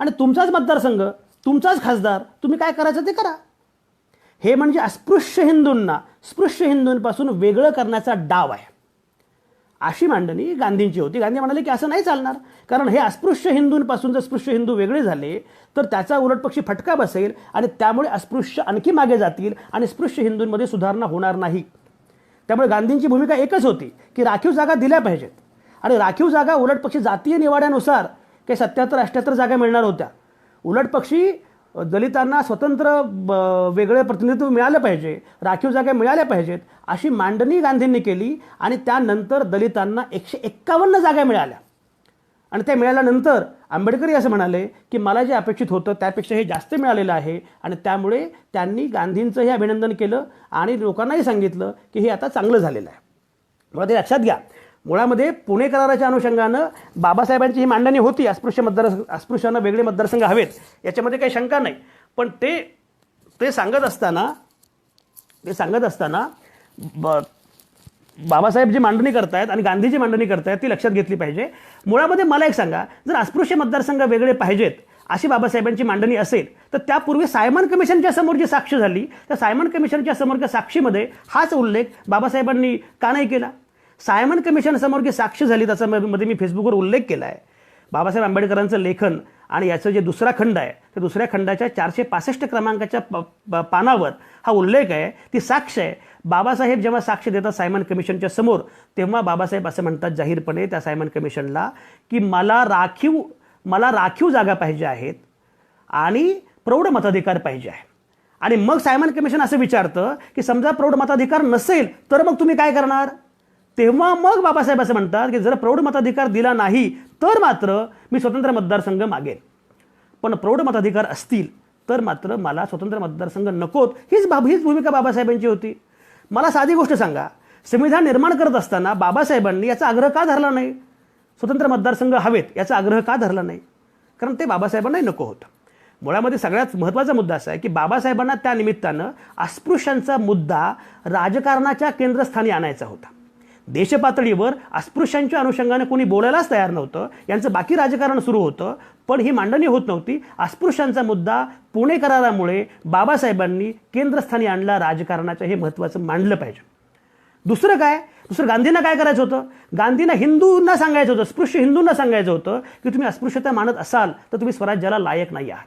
आणि तुमचाच मतदारसंघ, तुमचाच खासदार, तुम्ही काय करायचं ते करा. हे म्हणजे अस्पृश्य हिंदूंना स्पृश्य हिंदूंपासून वेगळं करण्याचा डाव आहे. अशी मांडणी गांधींची होती. गांधी म्हणाले की असं नाही चालणार, कारण हे अस्पृश्य हिंदूंपासून जर स्पृश्य हिंदू वेगळे झाले तर त्याचा उलटपक्षी फटका बसेल आणि त्यामुळे अस्पृश्य आणखी मागे जातील आणि स्पृश्य हिंदूंमध्ये सुधारणा होणार नाही. त्यामुळे गांधींची भूमिका एकच होती की राखीव जागा दिल्या पाहिजेत, आणि राखीव जागा उलटपक्षी जातीय निवाड्यानुसार काही 77-78 जागा मिळणार होत्या. उलटपक्षी दलितांना स्वतंत्र वेगळे प्रतिनिधित्व मिळालं पाहिजे, राखीव जागा मिळाल्या पाहिजेत, अशी मांडणी गांधींनी केली. आणि त्यानंतर दलितांना 151 जागा मिळाल्या, आणि त्या मिळाल्यानंतर आंबेडकरही असं म्हणाले की मला जे अपेक्षित होतं त्यापेक्षा हे जास्त मिळालेलं आहे, आणि त्यामुळे त्यांनी गांधींचंही अभिनंदन केलं आणि लोकांनाही सांगितलं की हे आता चांगलं झालेलं आहे. मला ते लक्षात घ्या. मुळामध्ये पुणे कराराच्या अनुषंगानं बाबासाहेबांची ही मांडणी होती, अस्पृश्यांना वेगळे मतदारसंघ हवेत, याच्यामध्ये काही शंका नाही. पण ते सांगत असताना बाबासाहेब जी मांडणी करतायत आणि गांधी जी मांडणी करतायत ती लक्षात घेतली पाहिजे. मुळामध्ये मला एक सांगा, जर अस्पृश्य मतदारसंघ वेगळे पाहिजेत अशी बाबासाहेबांची मांडणी असेल तर त्यापूर्वी सायमन कमिशनच्या समोर जी साक्ष झाली, त्या सायमन कमिशनच्या समोरच्या साक्षीमध्ये हाच उल्लेख बाबासाहेबांनी का नाही केला. सायमन कमिशन समोर जी साक्ष झाली त्याच्यामध्ये मी फेसबुकवर उल्लेख केला आहे. बाबासाहेब आंबेडकरांचं लेखन आणि याचं जे दुसरा खंड आहे त्या दुसऱ्या खंडाच्या 465 क्रमांकाच्या पानावर हा उल्लेख आहे, ती साक्ष आहे. बाबासाहेब जेव्हा साक्ष देतात सायमन कमिशनच्या समोर, तेव्हा बाबासाहेब असं म्हणतात जाहीरपणे त्या सायमन कमिशनला की मला राखीव जागा पाहिजे आहेत आणि प्रौढ मताधिकार पाहिजे आहे. आणि मग सायमन कमिशन असं विचारतं की समजा प्रौढ मताधिकार नसेल तर मग तुम्ही काय करणार. तेव्हा मग बाबासाहेब असं म्हणतात की जर प्रौढ मताधिकार दिला नाही तर मात्र मी स्वतंत्र मतदारसंघ मागेन, पण प्रौढ मताधिकार असतील तर मात्र मला स्वतंत्र मतदारसंघ नकोत. हीच भूमिका बाबासाहेबांची होती. मला साधी गोष्ट सांगा, संविधान निर्माण करत असताना बाबासाहेबांनी याचा आग्रह का धरला नाही, स्वतंत्र मतदारसंघ हवेत याचा आग्रह का धरला नाही, कारण ते बाबासाहेबांनाही नको होतं. मुळामध्ये सगळ्यात महत्त्वाचा मुद्दा असा आहे की बाबासाहेबांना त्या निमित्तानं अस्पृश्यांचा मुद्दा राजकारणाच्या केंद्रस्थानी आणायचा होता. देशपातळीवर अस्पृश्यांच्या अनुषंगाने कोणी बोलायलाच तयार नव्हतं, यांचं बाकी राजकारण सुरू होतं, पण ही मांडणी होत नव्हती. अस्पृश्यांचा मुद्दा पुणे करारामुळे बाबासाहेबांनी केंद्रस्थानी आणला, राजकारणाचं हे महत्त्वाचं मांडलं पाहिजे. दुसरं गांधींना काय करायचं होतं, गांधींना हिंदूंना सांगायचं होतं, स्पृश्य हिंदूंना सांगायचं होतं की तुम्ही अस्पृश्यता मानत असाल तर तुम्ही स्वराज्याला लायक नाही आहात.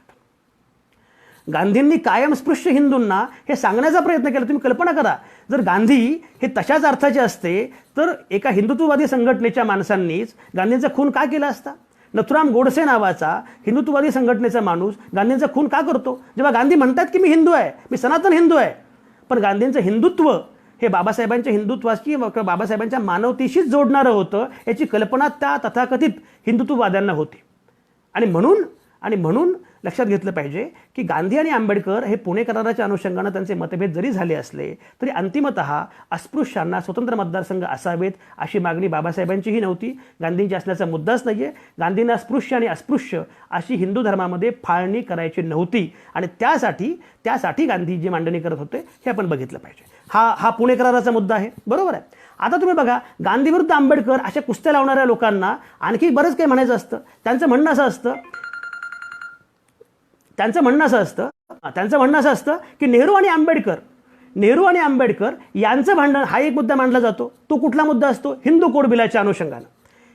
गांधींनी कायम स्पृश्य हिंदूंना हे सांगण्याचा प्रयत्न केला. तुम्ही कल्पना करा, जर गांधी हे तशाच अर्थाचे असते तर एका हिंदुत्ववादी संघटनेच्या माणसांनीच गांधींचा खून का केला असता? नथुराम गोडसे नावाचा हिंदुत्ववादी संघटनेचा माणूस गांधींचा खून का करतो? जेव्हा गांधी म्हणतात की मी हिंदू आहे, मी सनातन हिंदू आहे, पण गांधींचं हिंदुत्व हे बाबासाहेबांच्या हिंदुत्वाशी बाबासाहेबांच्या मानवतेशीच जोडणारं होतं, याची कल्पना त्या तथाकथित हिंदुत्ववाद्यांना होती. आणि म्हणून लक्षात घेतलं पाहिजे की गांधी आणि आंबेडकर हे पुणे कराराच्या अनुषंगानं त्यांचे मतभेद जरी झाले असले तरी अंतिमतः अस्पृश्यांना स्वतंत्र मतदारसंघ असावेत अशी मागणी बाबासाहेबांचीही नव्हती, गांधींची असण्याचा मुद्दाच नाही आहे. गांधींना स्पृश्य आणि अस्पृश्य अशी हिंदू धर्मामध्ये फाळणी करायची नव्हती आणि त्यासाठी गांधी जी मांडणी करत होते हे आपण बघितलं पाहिजे. हा पुणे कराराचा मुद्दा आहे, बरोबर आहे. आता तुम्ही बघा, गांधी विरुद्ध आंबेडकर अशा कुस्त्या लावणाऱ्या लोकांना आणखी बरंच काही म्हणायचं असतं. त्यांचं म्हणणं असं असतं की नेहरू आणि आंबेडकर यांचं भांडण हा एक मुद्दा मांडला जातो. तो कुठला मुद्दा असतो? हिंदू कोड बिलाच्या अनुषंगानं.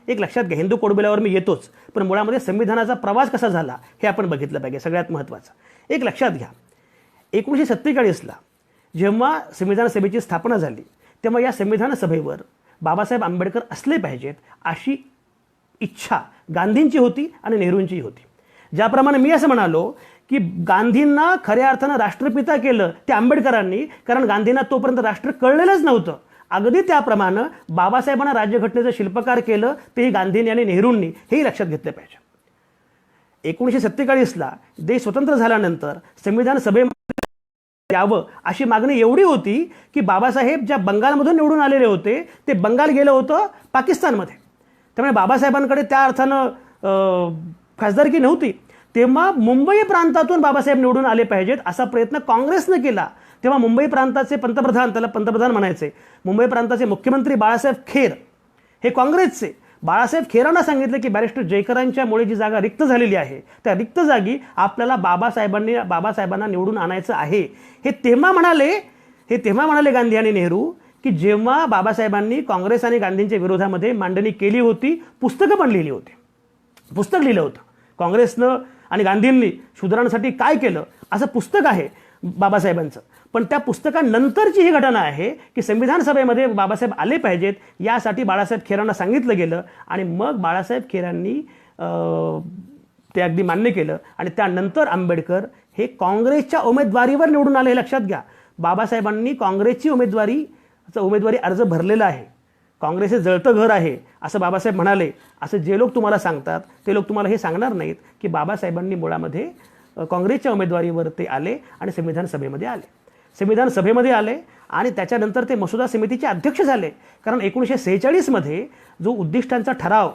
एक लक्षात घ्या, हिंदू कोड बिलावर मी येतोच, पण मुळामध्ये संविधानाचा प्रवास कसा झाला हे आपण बघितलं पाहिजे. सगळ्यात महत्त्वाचं एक लक्षात घ्या, 1947ला जेव्हा संविधान सभेची स्थापना झाली तेव्हा या संविधान सभेवर बाबासाहेब आंबेडकर असले पाहिजेत अशी इच्छा गांधींची होती आणि नेहरूंची होती. ज्याप्रमाणे मी असं म्हणालो की गांधींना खऱ्या अर्थानं राष्ट्रपिता केलं ते आंबेडकरांनी, कारण गांधींना तोपर्यंत राष्ट्र कळलेलंच नव्हतं, अगदी त्याप्रमाणे बाबासाहेबांना राज्यघटनेचं शिल्पकार केलं तेही गांधींनी आणि नेहरूंनी, हेही लक्षात घेतलं पाहिजे. 1947ला देश स्वतंत्र झाल्यानंतर संविधान सभेमध्ये यावं अशी मागणी एवढी होती की बाबासाहेब ज्या बंगालमधून निवडून आलेले होते ते बंगाल गेलं होतं पाकिस्तानमध्ये, त्यामुळे बाबासाहेबांकडे त्या अर्थानं खासदारकी नव्हती. तेव्हा मुंबई प्रांतातून बाबासाहेब निवडून आले पाहिजेत असा प्रयत्न काँग्रेसनं केला. तेव्हा मुंबई प्रांताचे पंतप्रधान, त्याला पंतप्रधान म्हणायचे, मुंबई प्रांताचे मुख्यमंत्री बाळासाहेब खेर हे काँग्रेसचे. बाळासाहेब खेरांना सांगितलं की बॅरिस्टर जयकरांच्यामुळे जी जागा रिक्त झालेली आहे त्या रिक्त जागी आपल्याला बाबासाहेबांना निवडून आणायचं आहे. हे तेव्हा म्हणाले गांधी आणि नेहरू की जेव्हा बाबासाहेबांनी काँग्रेस आणि गांधींच्या विरोधामध्ये मांडणी केली होती, पुस्तकं पण लिहिली होती, पुस्तक लिहिलं होतं काँग्रेसनं आणि गांधींनी शूद्रांसाठी काय केलं असं पुस्तक आहे बाबासाहेबांचं. पण त्या पुस्तकानंतरची ही घटना आहे की संविधान सभेमध्ये बाबासाहेब आले पाहिजेत यासाठी बाळासाहेब खेरांना सांगितलं गेलं आणि मग बाळासाहेब खेरांनी ते अगदी मान्य केलं आणि त्यानंतर आंबेडकर हे काँग्रेसच्या उमेदवारीवर निवडून आले. हे लक्षात घ्या, बाबासाहेबांनी काँग्रेसची उमेदवारी अर्ज भरलेला आहे, काँग्रेसचे जळतं घर आहे असं बाबासाहेब म्हणाले. असं जे लोक तुम्हाला सांगतात ते लोक तुम्हाला हे सांगणार नाहीत की बाबासाहेबांनी मुळामध्ये काँग्रेसच्या उमेदवारीवर ते आले आणि संविधान सभेमध्ये आले आणि त्याच्यानंतर ते मसुदा समितीचे अध्यक्ष झाले. कारण 1946मध्ये जो उद्दिष्टांचा ठराव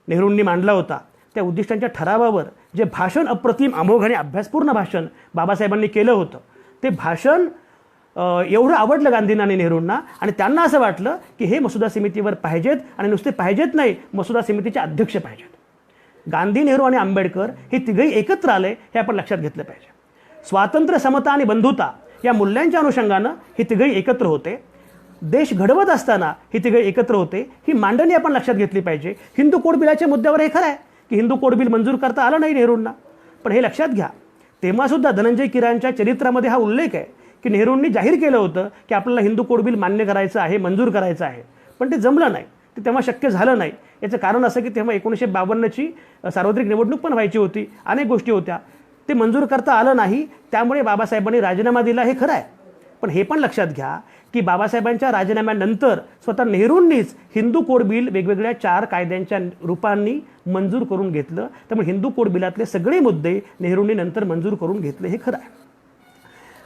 नेहरूंनी मांडला होता त्या उद्दिष्टांच्या ठरावावर जे भाषण, अप्रतिम, अमोघ आणि अभ्यासपूर्ण भाषण बाबासाहेबांनी केलं होतं, ते भाषण एवढं आवडलं गांधींना आणि नेहरूंना आणि त्यांना असं वाटलं की हे मसुदा समितीवर पाहिजेत आणि नुसते पाहिजेत नाही, मसुदा समितीचे अध्यक्ष पाहिजेत. गांधी, नेहरू आणि आंबेडकर हे तिघही एकत्र आले हे आपण लक्षात घेतलं पाहिजे. स्वातंत्र्य, समता आणि बंधुता या मूल्यांच्या अनुषंगानं हे तिघही एकत्र होते. देश घडवत असताना हे तिघही एकत्र होते. ही मांडणी आपण लक्षात घेतली पाहिजे. हिंदू कोड बिलाच्या मुद्द्यावर हे खरं आहे की हिंदू कोड बिल मंजूर करता आलं नाही नेहरूंना, पण हे लक्षात घ्या, तेव्हासुद्धा धनंजय कीरांच्या चरित्रामध्ये हा उल्लेख आहे की नेहरूंनी जाहीर केलं होतं की आपल्याला हिंदू कोड बिल मान्य करायचं आहे, मंजूर करायचं आहे, पण ते जमलं नाही, ते तेव्हा शक्य झालं नाही. याचं कारण असं की तेव्हा 1952ची सार्वत्रिक निवडणूक पण व्हायची होती, अनेक गोष्टी होत्या, ते मंजूर करता आलं नाही, त्यामुळे बाबासाहेबांनी राजीनामा दिला. हे खरं आहे, पण हे पण लक्षात घ्या की बाबासाहेबांच्या राजीनाम्यानंतर स्वतः नेहरूंनीच हिंदू कोड बिल वेगवेगळ्या 4 कायद्यांच्या रूपांनी मंजूर करून घेतलं. त्यामुळे हिंदू कोड बिलातले सगळे मुद्दे नेहरूंनी नंतर मंजूर करून घेतले. हे खरं आहे.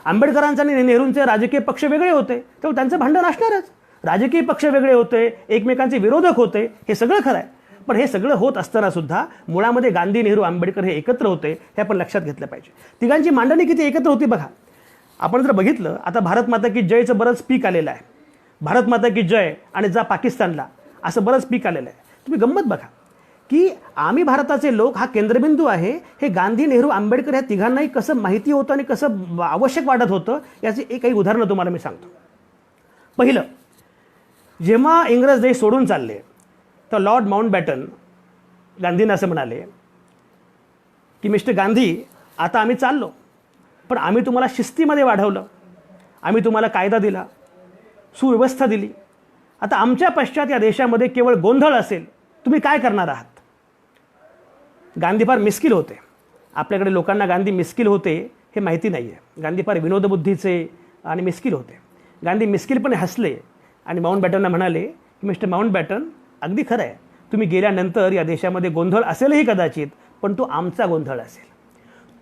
आंबेडकरांचे आणि नेहरूंचे राजकीय पक्ष वेगळे होते, त्यामुळे त्यांचं भांडण असणारच. राजकीय पक्ष वेगळे होते, एकमेकांचे विरोधक होते, हे सगळं खरं आहे. पण हे सगळं होत असताना सुद्धा मुळामध्ये गांधी, नेहरू, आंबेडकर हे एकत्र होते हे आपण लक्षात घेतलं पाहिजे. तिघांची मांडणी किती एकत्र होती बघा. आपण जर बघितलं, आता भारत माता की जयचं बरंच पीक आलेलं आहे, भारत माता की जय आणि जा पाकिस्तानला असं बरंच पीक आलेलं आहे. तुम्ही गंमत बघा की आम्ही भारताचे लोक हा केंद्रबिंदू आहे, हे गांधी, नेहरू, आंबेडकर या तिघांनाही कसं माहिती होतं आणि कसं आवश्यक वाटत होतं याची काही उदाहरणं तुम्हाला मी सांगतो. पहिलं, जेव्हा इंग्रज देश सोडून चालले तर लॉर्ड माउंटबॅटन गांधींना असं म्हणाले की मिस्टर गांधी, आता आम्ही चाललो, पण आम्ही तुम्हाला शिस्तीमध्ये वाढवलं, आम्ही तुम्हाला कायदा दिला, सुव्यवस्था दिली. आता आमच्या पश्चात या देशामध्ये केवळ गोंधळ असेल, तुम्ही काय करणार आहात? गांधी फार मिस्किल होते. आपल्याकडे लोकांना गांधी मिस्किल होते हे माहिती नाही आहे. गांधी फार विनोदबुद्धीचे आणि मिस्किल होते. गांधी मिस्किलपणे हसले आणि माउंटबॅटनला म्हणाले की मिस्टर माउंटबॅटन, अगदी खरं आहे, तुम्ही गेल्यानंतर या देशामध्ये गोंधळ असेलही कदाचित, पण तो आमचा गोंधळ असेल.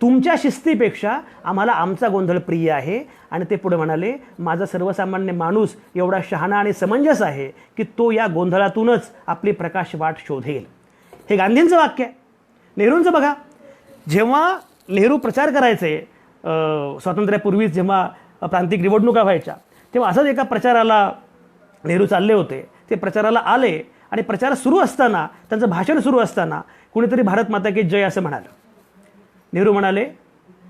तुमच्या शिस्तीपेक्षा आम्हाला आमचा गोंधळ प्रिय आहे. आणि ते पुढे म्हणाले, माझा सर्वसामान्य माणूस एवढा शहाणा आणि समंजस आहे की तो या गोंधळातूनच आपली प्रकाश वाट शोधेल. हे गांधींचं वाक्य आहे. नेहरूंचं बघा, जेव्हा नेहरू प्रचार करायचे, स्वातंत्र्यापूर्वीच जेव्हा प्रांतिक निवडणुका व्हायच्या, तेव्हा असंच एका प्रचाराला नेहरू चालले होते. ते प्रचाराला आले आणि प्रचार सुरू असताना, त्यांचं भाषण सुरू असताना कुणीतरी भारत माता की जय असं म्हणालं. नेहरू म्हणाले,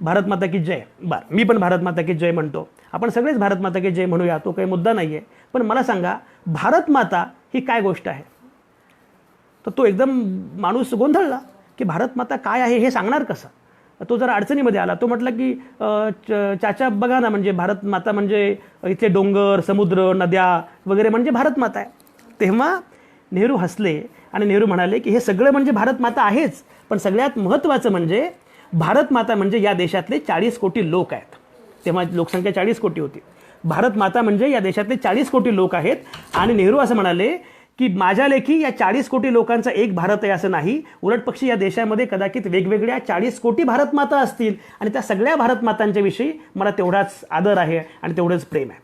भारत माता की जय. बरं, मी पण भारत माता की जय म्हणतो, आपण सगळेच भारत माता की जय म्हणूया, तो काही मुद्दा नाही आहे. पण मला सांगा, भारत माता ही काय गोष्ट आहे? तर तो एकदम माणूस गोंधळला की भारत माता काय आहे हे सांगणार कसं. तो जरा अडचणीमध्ये आला. तो म्हटला की चाचा बघा ना, म्हणजे भारत माता म्हणजे इथले डोंगर, समुद्र, नद्या वगैरे म्हणजे भारत माता आहे. तेव्हा नेहरू हसले आणि नेहरू म्हणाले की हे सगळं म्हणजे भारत माता आहेच, पण सगळ्यात महत्त्वाचं म्हणजे भारत माता म्हणजे या देशातले 40 कोटी लोक आहेत. तेव्हा लोकसंख्या 40 कोटी होती. भारत माता म्हणजे या देशातले 40 कोटी लोक आहेत. आणि नेहरू असं म्हणाले की माझ्या लेखी या 40 कोटी लोकांचा एक भारत आहे असं नाही, उलट पक्षी या देशामध्ये कदाचित वेगवेगळ्या 40 कोटी भारत माता असतील आणि त्या सगळ्या भारत मातांच्या विषयी मला तेवढाच आदर आहे आणि तेवढंच प्रेम आहे.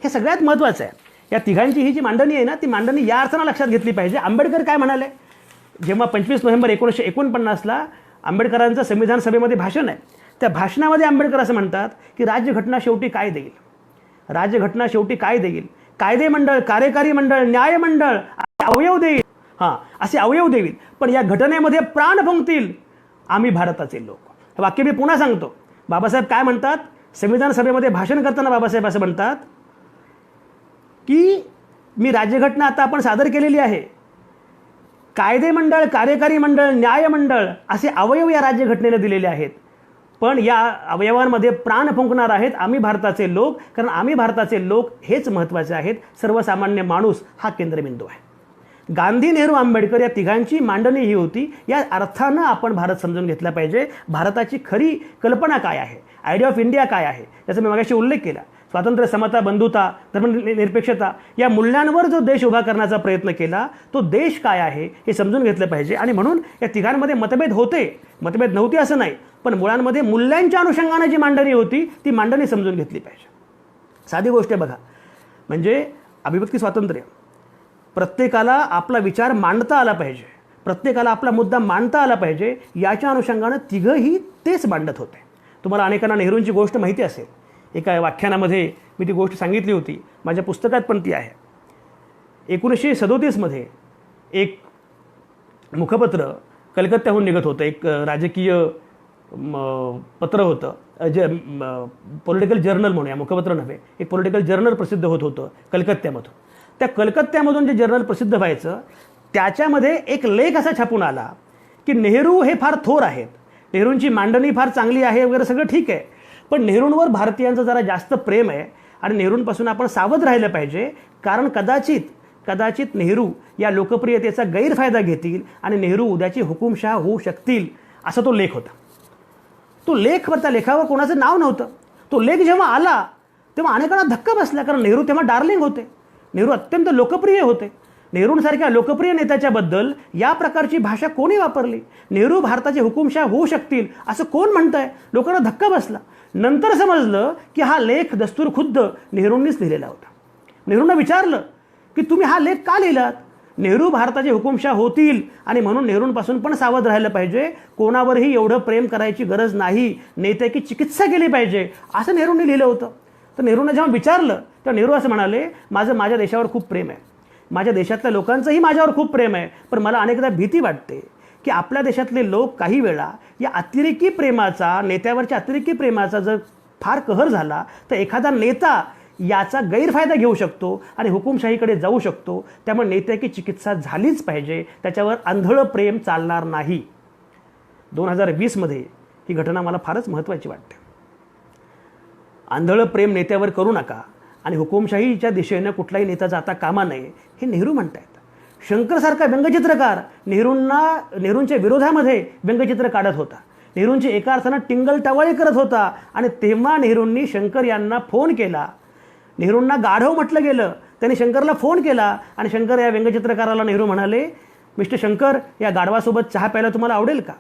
हे सगळ्यात महत्त्वाचं आहे. या तिघांची ही जी मांडणी आहे ना, ती मांडणी या अर्थानं लक्षात घेतली पाहिजे. आंबेडकर काय म्हणाले, जेव्हा 25 नोव्हेंबर 1949ला आंबेडकरांचं संविधान सभेमध्ये भाषण आहे, त्या भाषणामध्ये आंबेडकर असं म्हणतात की राज्यघटना शेवटी काय देईल, राज्यघटना शेवटी काय देईल, कायदे मंडळ, कार्यकारी मंडळ, न्याय मंडळ अवयव देईल, असे अवयव देईल, पण या घटनेमध्ये प्राण फुंकतील आम्ही भारताचे लोक. हे वाक्य मी पुन्हा सांगतो. बाबासाहेब काय म्हणतात, संविधान सभेमध्ये भाषण करताना बाबासाहेब असं म्हणतात की मी राज्यघटना आता आपण सादर केलेली आहे, कायदे मंडळ, कार्यकारी मंडळ, न्याय मंडळ असे अवयव या राज्यघटनेने दिलेले आहेत, पण या अवयवांमध्ये प्राण फुंकणार आहेत आम्ही भारताचे लोक, कारण आम्ही भारताचे लोक हेच महत्त्वाचे आहेत. सर्वसामान्य माणूस हा केंद्रबिंदू आहे. गांधी, नेहरू, आंबेडकर या तिघांची मांडणी ही होती. या अर्थानं आपण भारत समजून घेतला पाहिजे. भारताची खरी कल्पना काय आहे, आयडिया ऑफ इंडिया काय आहे, याचा मी मागाशी उल्लेख केला. स्वातंत्र्य, समता, बंधुता, धर्मनिरपेक्षता या मूल्यांवर जो देश उभा करण्याचा प्रयत्न केला, तो देश काय आहे हे समजून घेतलं पाहिजे. आणि म्हणून या तिघांमध्ये मतभेद होते, मतभेद नव्हते असं नाही, पण मुळांमध्ये मूल्यांच्या अनुषंगाने जी मांडणी होती ती मांडणी समजून घेतली पाहिजे. साधी गोष्ट आहे बघा, म्हणजे अभिव्यक्ती स्वातंत्र्य, प्रत्येकाला आपला विचार मांडता आला पाहिजे, प्रत्येकाला आपला मुद्दा मांडता आला पाहिजे. याच्या अनुषंगानं तिघंही तेच मांडत होते. तुम्हाला अनेकांना नेहरूंची गोष्ट माहिती असेल. एका व्याख्यानामध्ये मी ती गोष्ट सांगितली होती, माझ्या पुस्तकात पण ती आहे. 1937मध्ये एक मुखपत्र कलकत्त्याहून निघत होतं, एक राजकीय पत्र होतं, पॉलिटिकल जर्नल म्हणूया, मुखपत्र नव्हे, एक पॉलिटिकल जर्नल प्रसिद्ध होत होतं कलकत्त्यामधून. त्या कलकत्त्यामधून जे जर्नल प्रसिद्ध व्हायचं, त्याच्यामध्ये एक लेख असा छापून आला की नेहरू हे फार थोर आहेत, नेहरूंची मांडणी फार चांगली आहे वगैरे सगळं ठीक आहे, पण नेहरूंवर भारतीयांचं जरा जास्त प्रेम आहे आणि नेहरूंपासून आपण सावध राहिलं पाहिजे, कारण कदाचित नेहरू या लोकप्रियतेचा गैरफायदा घेतील आणि नेहरू उद्याची हुकुमशहा होऊ शकतील. असा तो लेख होता. तो लेख, त्या लेखावर कोणाचं नाव नव्हतं. तो लेख जेव्हा आला तेव्हा अनेकांना धक्का बसला, कारण नेहरू तेव्हा डार्लिंग होते, नेहरू अत्यंत लोकप्रिय होते. नेहरूंसारख्या लोकप्रिय नेत्याच्याबद्दल या प्रकारची भाषा कोणी वापरली, नेहरू भारताचे हुकुमशहा होऊ शकतील असं कोण म्हणतंय, लोकांना धक्का बसला. नंतर समजलं की हा लेख दस्तूरखुद्द नेहरूंनीच लिहिलेला होता. नेहरूंना विचारलं की तुम्ही हा लेख का लिहिलात, नेहरू भारताचे हुकुमशहा होतील आणि म्हणून नेहरूंपासून पण सावध राहिलं पाहिजे, कोणावरही एवढं प्रेम करायची गरज नाही, नेत्याची चिकित्सा केली पाहिजे असं नेहरूंनी लिहिलं होतं. तर नेहरूंना जेव्हा विचारलं तेव्हा नेहरू असं म्हणाले, माझ्या देशावर खूप प्रेम आहे, माझ्या देशातल्या लोकांचंही माझ्यावर खूप प्रेम आहे, पण मला अनेकदा भीती वाटते की आपल्या देशातले लोक काही वेळा या अतिरेकी प्रेमाचा, नेत्यावरच्या अतिरेकी प्रेमाचा जर फार कहर झाला तर एखादा नेता याचा गैरफायदा घेऊ शकतो आणि हुकुमशाहीकडे जाऊ शकतो. त्यामुळे नेत्याची चिकित्सा झालीच पाहिजे, त्याच्यावर आंधळं प्रेम चालणार नाही. 2020मध्ये ही घटना मला फारच महत्त्वाची वाटते. आंधळं प्रेम नेत्यावर करू नका, आणि हुकुमशाहीच्या दिशेनं कुठलाही नेता जाता कामा नये हे नेहरू म्हणतायत. शंकरसारखा व्यंगचित्रकार नेहरूंच्या विरोधामध्ये व्यंगचित्र काढत होता. नेहरूंची एका अर्थानं टिंगलटवाळी करत होता. आणि तेव्हा नेहरूंनी शंकर यांना फोन केला. नेहरूंना गाढव म्हटलं गेलं. त्यांनी शंकरला फोन केला आणि शंकर या व्यंगचित्रकाराला नेहरू म्हणाले, मिस्टर शंकर, या गाढवासोबत चहा प्यायला तुम्हाला आवडेल का?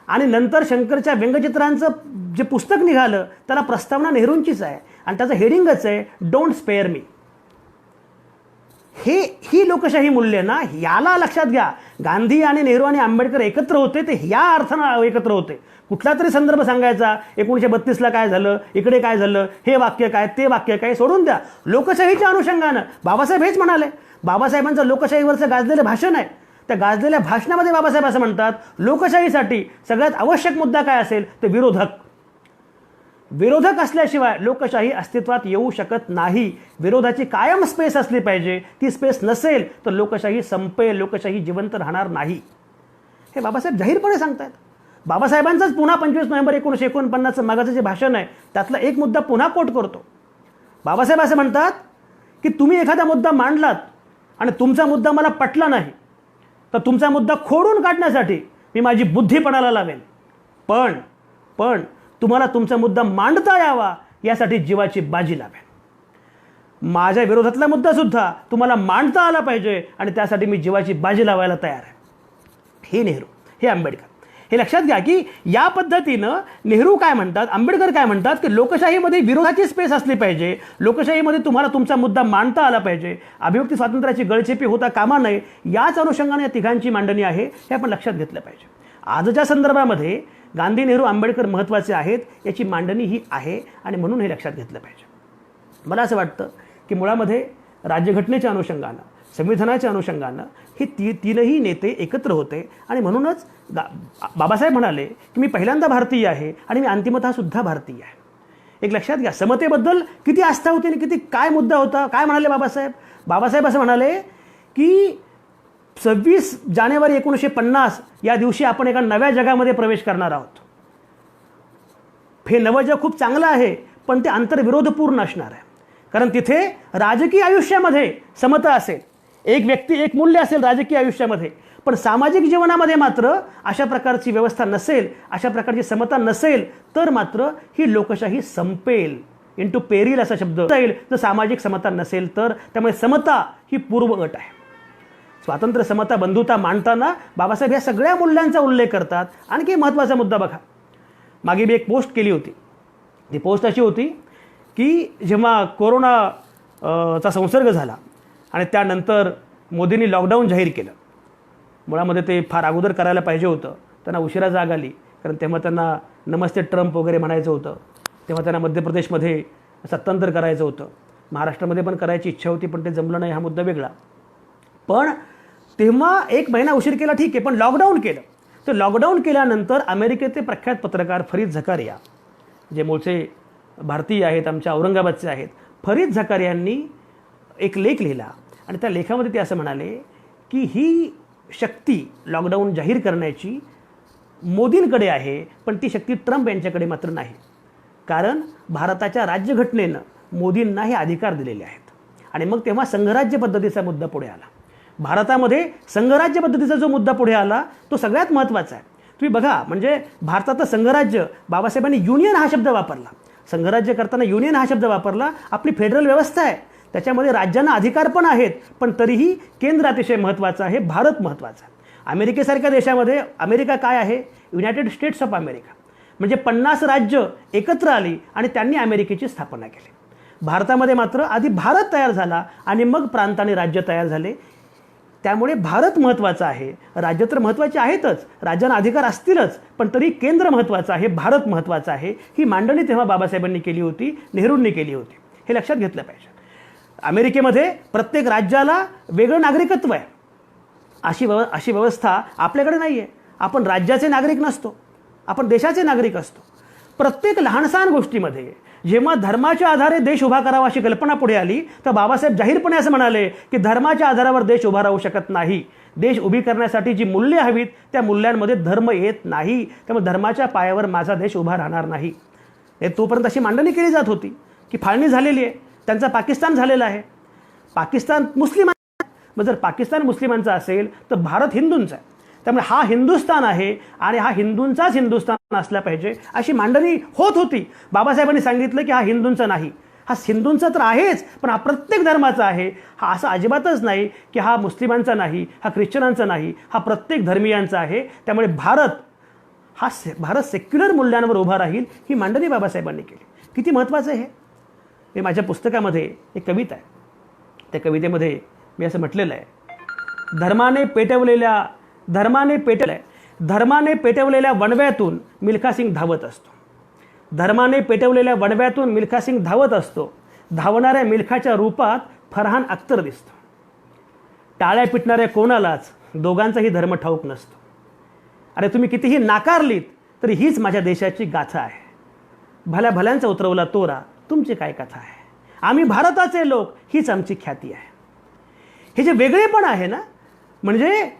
आणि नंतर शंकरच्या व्यंगचित्रांचं जे पुस्तक निघालं त्याला प्रस्तावना नेहरूंचीच आहे आणि त्याचं हेडिंगच आहे, डोंट स्पेअर मी. ही लोकशाही मूल्य ना, याला लक्षात घ्या. गांधी आणि नेहरू आणि आंबेडकर एकत्र होते ते या अर्थानं एकत्र होते. कुठला तरी संदर्भ सांगायचा, 1932ला काय झालं, इकडे काय झालं, हे वाक्य काय, ते वाक्य काय, सोडून द्या. लोकशाहीच्या अनुषंगानं बाबासाहेब हेच म्हणाले. बाबासाहेबांचं लोकशाहीवरचं गाजलेलं भाषण आहे. त्या गाजलेल्या भाषणामध्ये बाबासाहेब असं म्हणतात, लोकशाहीसाठी सगळ्यात आवश्यक मुद्दा काय असेल ते विरोधक असल्याशिवाय लोकशाही अस्तित्वात येऊ शकत नाही. विरोधाची कायम स्पेस असली पाहिजे. ती स्पेस नसेल तर लोकशाही संपेल, लोकशाही जिवंत राहणार नाही. हे बाबासाहेब जाहीरपणे सांगतात. बाबासाहेबांचंच पुन्हा 25 नोव्हेंबर 1949 मागाचं जे भाषण आहे त्यातला एक मुद्दा पुन्हा कोट करतो. बाबासाहेब असं म्हणतात की तुम्ही एखादा मुद्दा मांडलात आणि तुमचा मुद्दा मला पटला नाही तर तुमचा मुद्दा खोडून काढण्यासाठी मी माझी बुद्धीपणाला लावेन. पण तुम्हाला तुमचा मुद्दा मांडता यावा यासाठी जीवाची बाजी लावेन. माझ्या विरोधातला मुद्दा सुद्धा तुम्हाला मांडता आला पाहिजे आणि त्यासाठी मी जीवाची बाजी लावायला तयार आहे. हे नेहरू, हे आंबेडकर. हे लक्षात घ्या की या पद्धतीनं नेहरू काय म्हणतात, आंबेडकर काय म्हणतात की लोकशाहीमध्ये विरोधाची स्पेस असली पाहिजे. लोकशाहीमध्ये तुम्हाला तुमचा मुद्दा मांडता आला पाहिजे. अभिव्यक्ती स्वातंत्र्याची गळचेपी होता कामा नये. याच अनुषंगाने या तिघांची मांडणी आहे हे आपण लक्षात घेतलं पाहिजे. आजच्या संदर्भामध्ये गांधी, नेहरू, आंबेडकर महत्त्वाचे आहेत याची मांडणी ही आहे आणि म्हणून हे लक्षात घेतलं पाहिजे. मला असं वाटतं की मुळामध्ये राज्यघटनेच्या अनुषंगानं, संविधानाच्या अनुषंगानं हे तीनही नेते एकत्र होते आणि म्हणूनच बाबासाहेब म्हणाले की मी पहिल्यांदा भारतीय आहे आणि मी अंतिमतः सुद्धा भारतीय आहे. एक लक्षात घ्या, समतेबद्दल किती आस्था होती आणि किती काय मुद्दा होता. काय म्हणाले बाबासाहेब असं म्हणाले की 26 जानेवारी 1950 या दिवशी आपण एका नव्या जगामध्ये प्रवेश करणार आहोत. हे नवं जग खूप चांगलं आहे पण ते आंतरविरोधपूर्ण असणार आहे. कारण तिथे राजकीय आयुष्यामध्ये समता असेल, एक व्यक्ती एक मूल्य असेल राजकीय आयुष्यामध्ये, पण सामाजिक जीवनामध्ये मात्र अशा प्रकारची व्यवस्था नसेल, अशा प्रकारची समता नसेल तर मात्र ही लोकशाही संपेल. इंटू पेरील असा शब्द येईल जर सामाजिक समता नसेल तर. त्यामुळे समता ही पूर्व अट आहे. स्वातंत्र्य, समता, बंधुता मांडताना बाबासाहेब या सगळ्या मूल्यांचा उल्लेख करतात. आणखी महत्त्वाचा मुद्दा बघा, मागे मी एक पोस्ट केली होती. ती पोस्ट अशी होती की जेव्हा कोरोनाचा संसर्ग झाला आणि त्यानंतर मोदींनी लॉकडाऊन जाहीर केलं. मुळामध्ये ते फार अगोदर करायला पाहिजे होतं. त्यांना उशिरा जाग आली कारण तेव्हा त्यांना नमस्ते ट्रम्प वगैरे म्हणायचं होतं. तेव्हा त्यांना मध्य प्रदेशमध्ये सत्तांतर करायचं होतं. महाराष्ट्रामध्ये पण करायची इच्छा होती पण ते जमलं नाही, हा मुद्दा वेगळा. पण तेव्हा 1 महिना उशीर केला ठीक आहे, पण लॉकडाऊन केलं. तर लॉकडाऊन केल्यानंतर अमेरिकेचे प्रख्यात पत्रकार फरीद झकारिया, जे मूळचे भारतीय आहेत, आमच्या औरंगाबादचे आहेत, फरीद झकारियांनी एक लेख लिहिला आणि त्या लेखामध्ये ते असं म्हणाले की ही शक्ती लॉकडाऊन जाहीर करण्याची मोदींकडे आहे पण ती शक्ती ट्रम्प यांच्याकडे मात्र नाही. कारण भारताच्या राज्यघटनेनं मोदींना हे अधिकार दिलेले आहेत. आणि मग तेव्हा संघराज्य पद्धतीचा मुद्दा पुढे आला. भारतामध्ये संघराज्य पद्धतीचा जो मुद्दा पुढे आला तो सगळ्यात महत्त्वाचा आहे. तुम्ही बघा, म्हणजे भारताचं संघराज्य, बाबासाहेबांनी युनियन हा शब्द वापरला. संघराज्य करताना युनियन हा शब्द वापरला. आपली फेडरल व्यवस्था आहे, त्याच्यामध्ये राज्यांना अधिकार पण आहेत, पण तरीही केंद्र अतिशय महत्त्वाचं आहे, भारत महत्त्वाचा आहे. अमेरिकेसारख्या देशामध्ये, अमेरिका काय आहे, युनायटेड स्टेट्स ऑफ अमेरिका, म्हणजे 50 राज्य एकत्र आली आणि त्यांनी अमेरिकेची स्थापना केली. भारतामध्ये मात्र आधी भारत तयार झाला आणि मग प्रांत आणि राज्य तयार झाले. त्यामुळे भारत महत्त्वाचा आहे. राज्य तर महत्त्वाचे आहेतच, राज्यांना अधिकार असतीलच, पण तरी केंद्र महत्त्वाचं आहे, भारत महत्त्वाचा आहे. ही मांडणी तेव्हा बाबासाहेबांनी केली होती, नेहरूंनी केली होती. हे लक्षात घेतलं पाहिजे. अमेरिकेमध्ये प्रत्येक राज्याला वेगळं नागरिकत्व आहे. अशी व्यवस्था आपल्याकडे नाही आहे. आपण राज्याचे नागरिक नसतो, आपण देशाचे नागरिक असतो. प्रत्येक लहानसहान गोष्टीमध्ये जेव्हा धर्माच्या आधारे देश उभा करावा अशी कल्पना पुढे आली तर बाबासाहेब जाहीरपणे असं म्हणाले की धर्माच्या आधारावर देश उभा राहू शकत नाही. देश उभी करण्यासाठी जी मूल्ये हवीत त्या मूल्यांमध्ये धर्म येत नाही. त्यामुळे धर्माच्या पायावर माझा देश उभा राहणार नाही. तोपर्यंत अशी मांडणी केली जात होती की फाळणी झालेली आहे, त्यांचा पाकिस्तान झालेला आहे. पाकिस्तान मुस्लिम, मग जर पाकिस्तान मुस्लिमांचा असेल तर भारत हिंदूंचा आहे. त्यामुळे हा हिंदुस्थान आहे आणि हा हिंदूंचाच हिंदुस्थान असला पाहिजे अशी मांडणी होत होती. बाबासाहेबांनी सांगितलं की हा हिंदूंचा नाही, हा हिंदूंचा तर आहेच, पण हा प्रत्येक धर्माचा आहे. हा असं अजिबातच नाही की हा मुस्लिमांचा नाही, हा ख्रिश्चनांचा नाही, हा प्रत्येक धर्मियांचा आहे. त्यामुळे भारत सेक्युलर मूल्यांवर उभा राहील ही मांडणी बाबासाहेबांनी केली. किती महत्त्वाचं आहे हे. माझ्या पुस्तकामध्ये एक कविता आहे. त्या कवितेमध्ये मी असं म्हटलेलं आहे, धर्माने पेटवलेल्या वणव्यातून मिल्खासिंग धावत असतो. धर्माने पेटवलेल्या वणव्यातून मिल्खासिंग धावत असतो. धावणाऱ्या मिल्खाच्या रूपात फरहान अख्तर दिसतो. टाळ्या पिटणाऱ्या कोणालाच दोघांचाही धर्म ठाऊक नसतो. अरे तुम्ही कितीही नाकारलीत तरी हीच माझ्या देशाची गाथा आहे. भल्या भल्यांचा उतरवला तोरा, तुमची काय कथा आहे. आम्ही भारताचे लोक, हीच आमची ख्याती आहे. हे जे वेगळेपण आहे ना, म्हणजे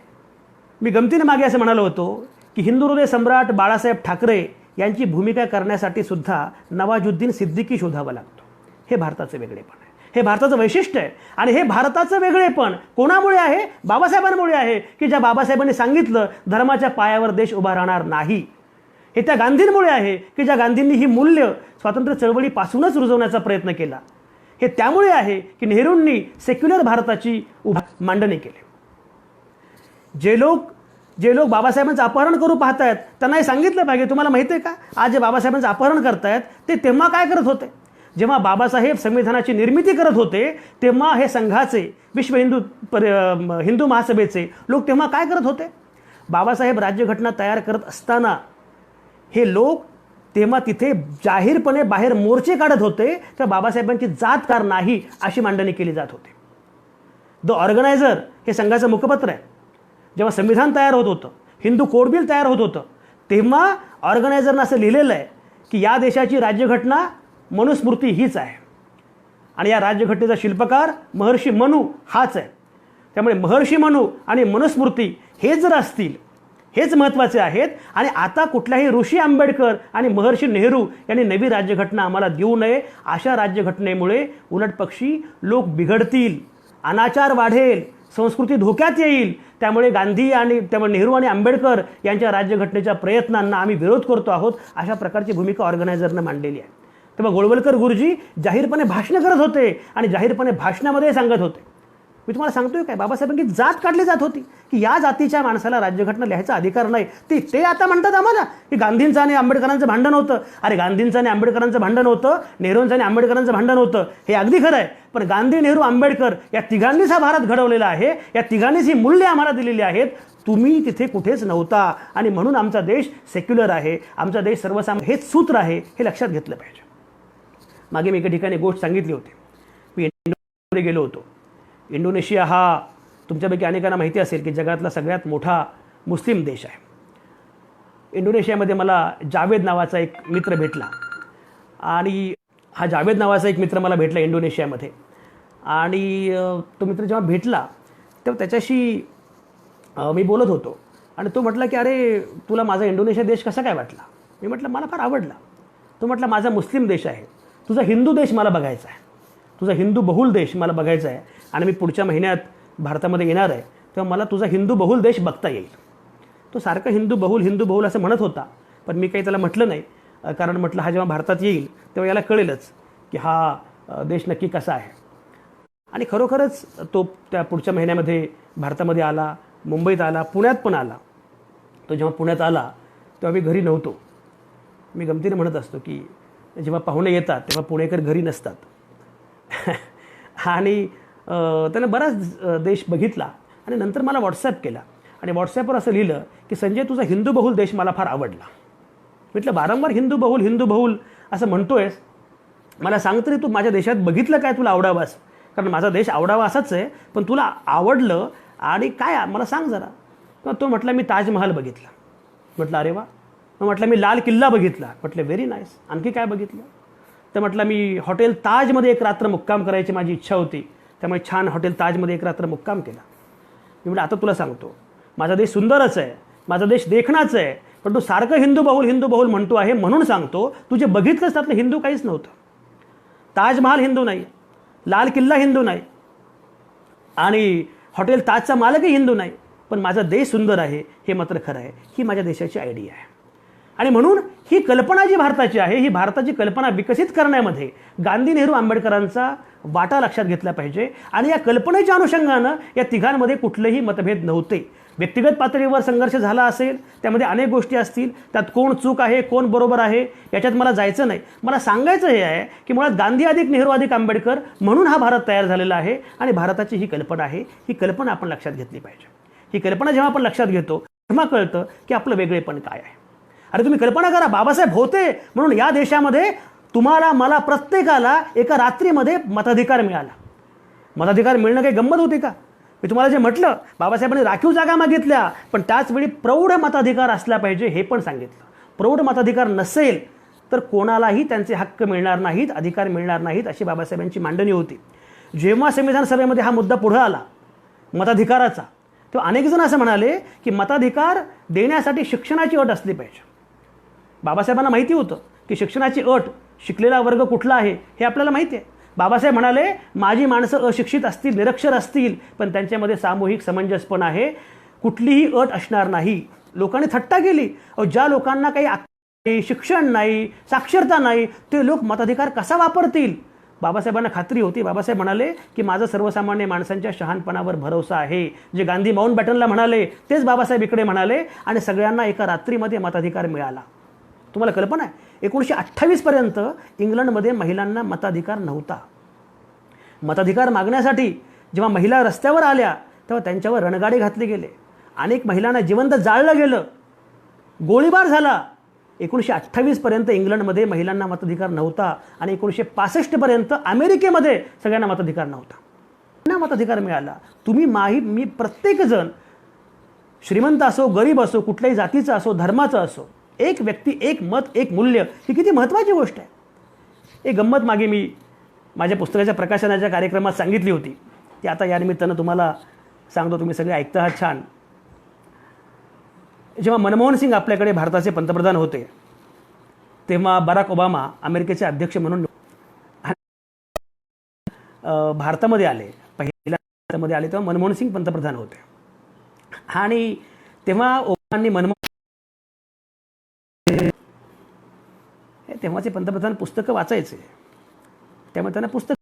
मी गमतीने मागे असं म्हणालो होतो की हिंदू हृदय सम्राट बाळासाहेब ठाकरे यांची भूमिका करण्यासाठी सुद्धा नवाजुद्दीन सिद्दीकी शोधावा लागतो. हे भारताचं वेगळेपण आहे, हे भारताचं वैशिष्ट्य आहे. आणि हे भारताचं वेगळेपण कोणामुळे आहे? बाबासाहेबांमुळे आहे, की ज्या बाबासाहेबांनी सांगितलं धर्माच्या पायावर देश उभा राहणार नाही. हे त्या गांधींमुळे आहे, की ज्या गांधींनी ही मूल्य स्वातंत्र्य चळवळीपासूनच रुजवण्याचा प्रयत्न केला. हे त्यामुळे आहे की नेहरूंनी सेक्युलर भारताची मांडणी केली. जे लोक बाबासाहेबांचं अपहरण करू पाहतायत त्यांना हे सांगितलं पाहिजे, तुम्हाला माहिती आहे का, आज जे बाबासाहेबांचं अपहरण करतायत ते तेव्हा काय करत होते? जेव्हा बाबासाहेब संविधानाची निर्मिती करत होते तेव्हा हे संघाचे विश्व हिंदू महासभेचे लोक तेव्हा काय करत होते? बाबासाहेब राज्यघटना तयार करत असताना हे लोक तेव्हा तिथे जाहीरपणे बाहेर मोर्चे काढत होते तर बाबासाहेबांची जात कार नाही अशी मांडणी केली जात होती. द ऑर्गनायझर हे संघाचं मुखपत्र आहे. जेव्हा संविधान तयार होत होतं, हिंदू कोड बिल तयार होत होतं, तेव्हा ऑर्गनायझरनं असं लिहिलेलं आहे की या देशाची राज्यघटना मनुस्मृती हीच आहे आणि या राज्यघटनेचा शिल्पकार महर्षी मनू हाच आहे. त्यामुळे महर्षी मनू आणि मनुस्मृती हे जर असतील, हेच महत्त्वाचे आहेत. आणि आता कुठल्याही ऋषी आंबेडकर आणि महर्षी नेहरू यांनी नवी राज्यघटना आम्हाला देऊ नये. अशा राज्यघटनेमुळे उलटपक्षी लोक बिघडतील, अनाचार वाढेल, संस्कृती धोक्यात येईल. त्यामुळे त्यामुळे नेहरू आणि आंबेडकर यांच्या राज्यघटनेच्या प्रयत्नांना आम्ही विरोध करतो आहोत, अशा प्रकारची भूमिका ऑर्गनायझरनं मांडलेली आहे. तेव्हा गोळवलकर गुरुजी जाहीरपणे भाषणं करत होते आणि जाहीरपणे भाषणामध्ये सांगत होते, मी तुम्हाला सांगतोय काय, बाबासाहेबांची जात काढली जात होती की या जातीच्या माणसाला राज्यघटना लिहायचा अधिकार नाही. ते आता म्हणतात आम्हाला की गांधींचं आणि आंबेडकरांचं भांडण होतं. अरे गांधींचं आणि आंबेडकरांचं भांडण होतं, नेहरूंचं आणि आंबेडकरांचं भांडण होतं, हे अगदी खरं आहे. पण गांधी, नेहरू, आंबेडकर या तिघांनीच हा भारत घडवलेला आहे, या तिघांनीच ही मूल्ये आम्हाला दिलेली आहेत. तुम्ही तिथे कुठेच नव्हता आणि म्हणून आमचा देश सेक्युलर आहे, आमचा देश सर्वसामान्य हेच सूत्र आहे, हे लक्षात घेतलं पाहिजे. मागे मी एका ठिकाणी गोष्ट सांगितली होती. मी इंडोनेशियामध्ये गेलो होतो. इंडोनेशिया हा तुमच्यापैकी अनेकांना माहिती असेल की जगातला सगळ्यात मोठा मुस्लिम देश आहे. इंडोनेशियामध्ये मला जावेद नावाचा एक मित्र भेटला आणि हा जावेद नावाचा एक मित्र मला भेटला इंडोनेशियामध्ये. आणि तो मित्र जेव्हा भेटला तेव्हा त्याच्याशी मी बोलत होतो आणि तो म्हटला की अरे तुला माझा इंडोनेशिया देश कसा काय वाटला? मी म्हटलं मला फार आवडला. तो म्हटला माझा मुस्लिम देश आहे, तुझा हिंदू देश मला बघायचा आहे, तुझा हिंदू बहुल देश मला बघायचा आहे आणि मी पुढच्या महिन्यात भारतामध्ये येणार आहे तेव्हा मला तुझा हिंदू बहुल देश बघता येईल. तो सारखं हिंदू बहुल असं म्हणत होता, पण मी काही त्याला म्हटलं नाही, कारण म्हटलं हा जेव्हा भारतात येईल तेव्हा याला कळेलच की हा देश नक्की कसा आहे. आणि खरोखरच तो त्या पुढच्या महिन्यामध्ये भारतामध्ये आला, मुंबईत आला, पुण्यात पण आला. तो जेव्हा पुण्यात आला तेव्हा मी घरी नव्हतो. मी गमतीने म्हणत असतो की जेव्हा पाहुणे येतात तेव्हा पुणेकर घरी नसतात. आणि त्यानं बराच देश बघितला आणि नंतर मला व्हॉट्सॲप केला आणि व्हॉट्सॲपवर असं लिहिलं की संजय तुझा हिंदू बहुल देश मला फार आवडला. म्हटलं वारंवार हिंदू बहुल असं म्हणतोयस, मला सांग तरी तू माझ्या देशात बघितलं काय तुला आवडावास? कारण माझा देश आवडावा असाच आहे, पण तुला आवडलं आणि काय मला सांग जरा. तर तो म्हटला मी ताजमहाल बघितला. म्हटलं अरे वा. मग म्हटलं मी लाल किल्ला बघितला. म्हटलं व्हेरी नाईस. आणखी काय बघितलं? तर म्हटलं मी हॉटेल ताजमध्ये एक रात्र मुक्काम करायची माझी इच्छा होती, त्यामुळे छान हॉटेल ताजमध्ये एक रात्र मुक्काम केला. मी म्हटलं आता तुला सांगतो, माझा देश सुंदरच आहे, माझा देश देखणाच आहे, पण तू सारखं हिंदू बहुल म्हणतो आहे म्हणून सांगतो, तू जे बघितलंस त्यातलं हिंदू काहीच नव्हतं. ताजमहाल हिंदू नाही, लाल किल्ला हिंदू नाही आणि हॉटेल ताजचा मालकही हिंदू नाही, पण माझा देश सुंदर आहे हे मात्र खरं आहे. ही माझ्या देशाची आयडिया आहे. आणि म्हणून ही कल्पना जी भारताची आहे, ही भारताची कल्पना विकसित करण्यामध्ये गांधी, नेहरू, आंबेडकरांचा वाटा लक्षात घेतला पाहिजे. आणि या कल्पनेच्या अनुषंगानं या तिघांमध्ये कुठलेही मतभेद नव्हते. व्यक्तिगत पातळीवर संघर्ष झाला असेल, त्यामध्ये अनेक गोष्टी असतील, त्यात कोण चूक आहे कोण बरोबर आहे याच्यात मला जायचं नाही. मला सांगायचं हे आहे की मुळात गांधी अधिक नेहरू अधिक आंबेडकर म्हणून हा भारत तयार झालेला आहे. आणि भारताची ही कल्पना आहे, ही कल्पना आपण लक्षात घेतली पाहिजे. ही कल्पना जेव्हा आपण लक्षात घेतो तेव्हा कळतं की आपलं वेगळेपण काय आहे. अरे तुम्ही कल्पना करा, बाबासाहेब होते म्हणून या देशामध्ये तुम्हाला मला प्रत्येकाला एका रात्रीमध्ये मताधिकार मिळाला. मताधिकार मिळणं काही गंमत होती का? मी तुम्हाला जे म्हटलं, बाबासाहेबांनी राखीव जागा मागितल्या, पण त्याचवेळी प्रौढ मताधिकार असला पाहिजे हे पण सांगितलं. प्रौढ मताधिकार नसेल तर कोणालाही त्यांचे हक्क मिळणार नाहीत, अधिकार मिळणार नाहीत, अशी बाबासाहेबांची मांडणी होती. जेव्हा संविधान सभेमध्ये हा मुद्दा पुढे आला मताधिकाराचा, तेव्हा अनेक जण असं म्हणाले की मताधिकार देण्यासाठी शिक्षणाची अट असली पाहिजे. बाबासाहेबांना माहिती होतं की शिक्षणाची अट, शिकलेला वर्ग कुठला आहे हे आपल्याला माहिती आहे. बाबासाहेब म्हणाले माझी माणसं अशिक्षित असतील, निरक्षर असतील, पण त्यांच्यामध्ये सामूहिक समंजसपण आहे, कुठलीही अट असणार नाही. लोकांनी थट्टा केली, ज्या लोकांना काही शिक्षण नाही, साक्षरता नाही, ते लोक मताधिकार कसा वापरतील? बाबासाहेबांना खात्री होती. बाबासाहेब म्हणाले की माझं सर्वसामान्य माणसांच्या शहाणपणावर भरोसा आहे. जे गांधी माउंटबॅटनला म्हणाले तेच बाबासाहेब इकडे म्हणाले आणि सगळ्यांना एका रात्रीमध्ये मताधिकार मिळाला. तुम्हाला कल्पना आहे 1928 पर्यंत इंग्लंडमध्ये महिलांना मताधिकार नव्हता. मताधिकार मागण्यासाठी जेव्हा महिला रस्त्यावर आल्या तेव्हा त्यांच्यावर रणगाडे घातले गेले, अनेक महिलांना जिवंत जाळलं गेलं, गोळीबार झाला. 1928 पर्यंत इंग्लंडमध्ये महिलांना मताधिकार नव्हता आणि 1965 पर्यंत अमेरिकेमध्ये सगळ्यांना मताधिकार नव्हता. मताधिकार मिळाला. तुम्ही मी प्रत्येकजण श्रीमंत असो, गरीब असो, कुठल्याही जातीचा असो, धर्माचा असो, एक व्यक्ती एक मत एक मूल्य, ही किती महत्त्वाची गोष्ट आहे. एक गंमत मागे मी माझ्या पुस्तकाच्या प्रकाशनाच्या कार्यक्रमात सांगितली होती, ती आता या निमित्तानं तुम्हाला सांगतो. तुम्ही सगळे ऐकता आहात, छान. जेव्हा मनमोहन सिंग आपल्याकडे भारताचे पंतप्रधान होते तेव्हा बराक ओबामा अमेरिकेचे अध्यक्ष म्हणून भारतामध्ये आले. पहिल्या भारतामध्ये आले तेव्हा मनमोहन सिंग पंतप्रधान होते. आणि तेव्हा ओबामांनी तेव्हाचे पंतप्रधान पुस्तकं वाचायचे, त्यामुळे त्यांना पुस्तक,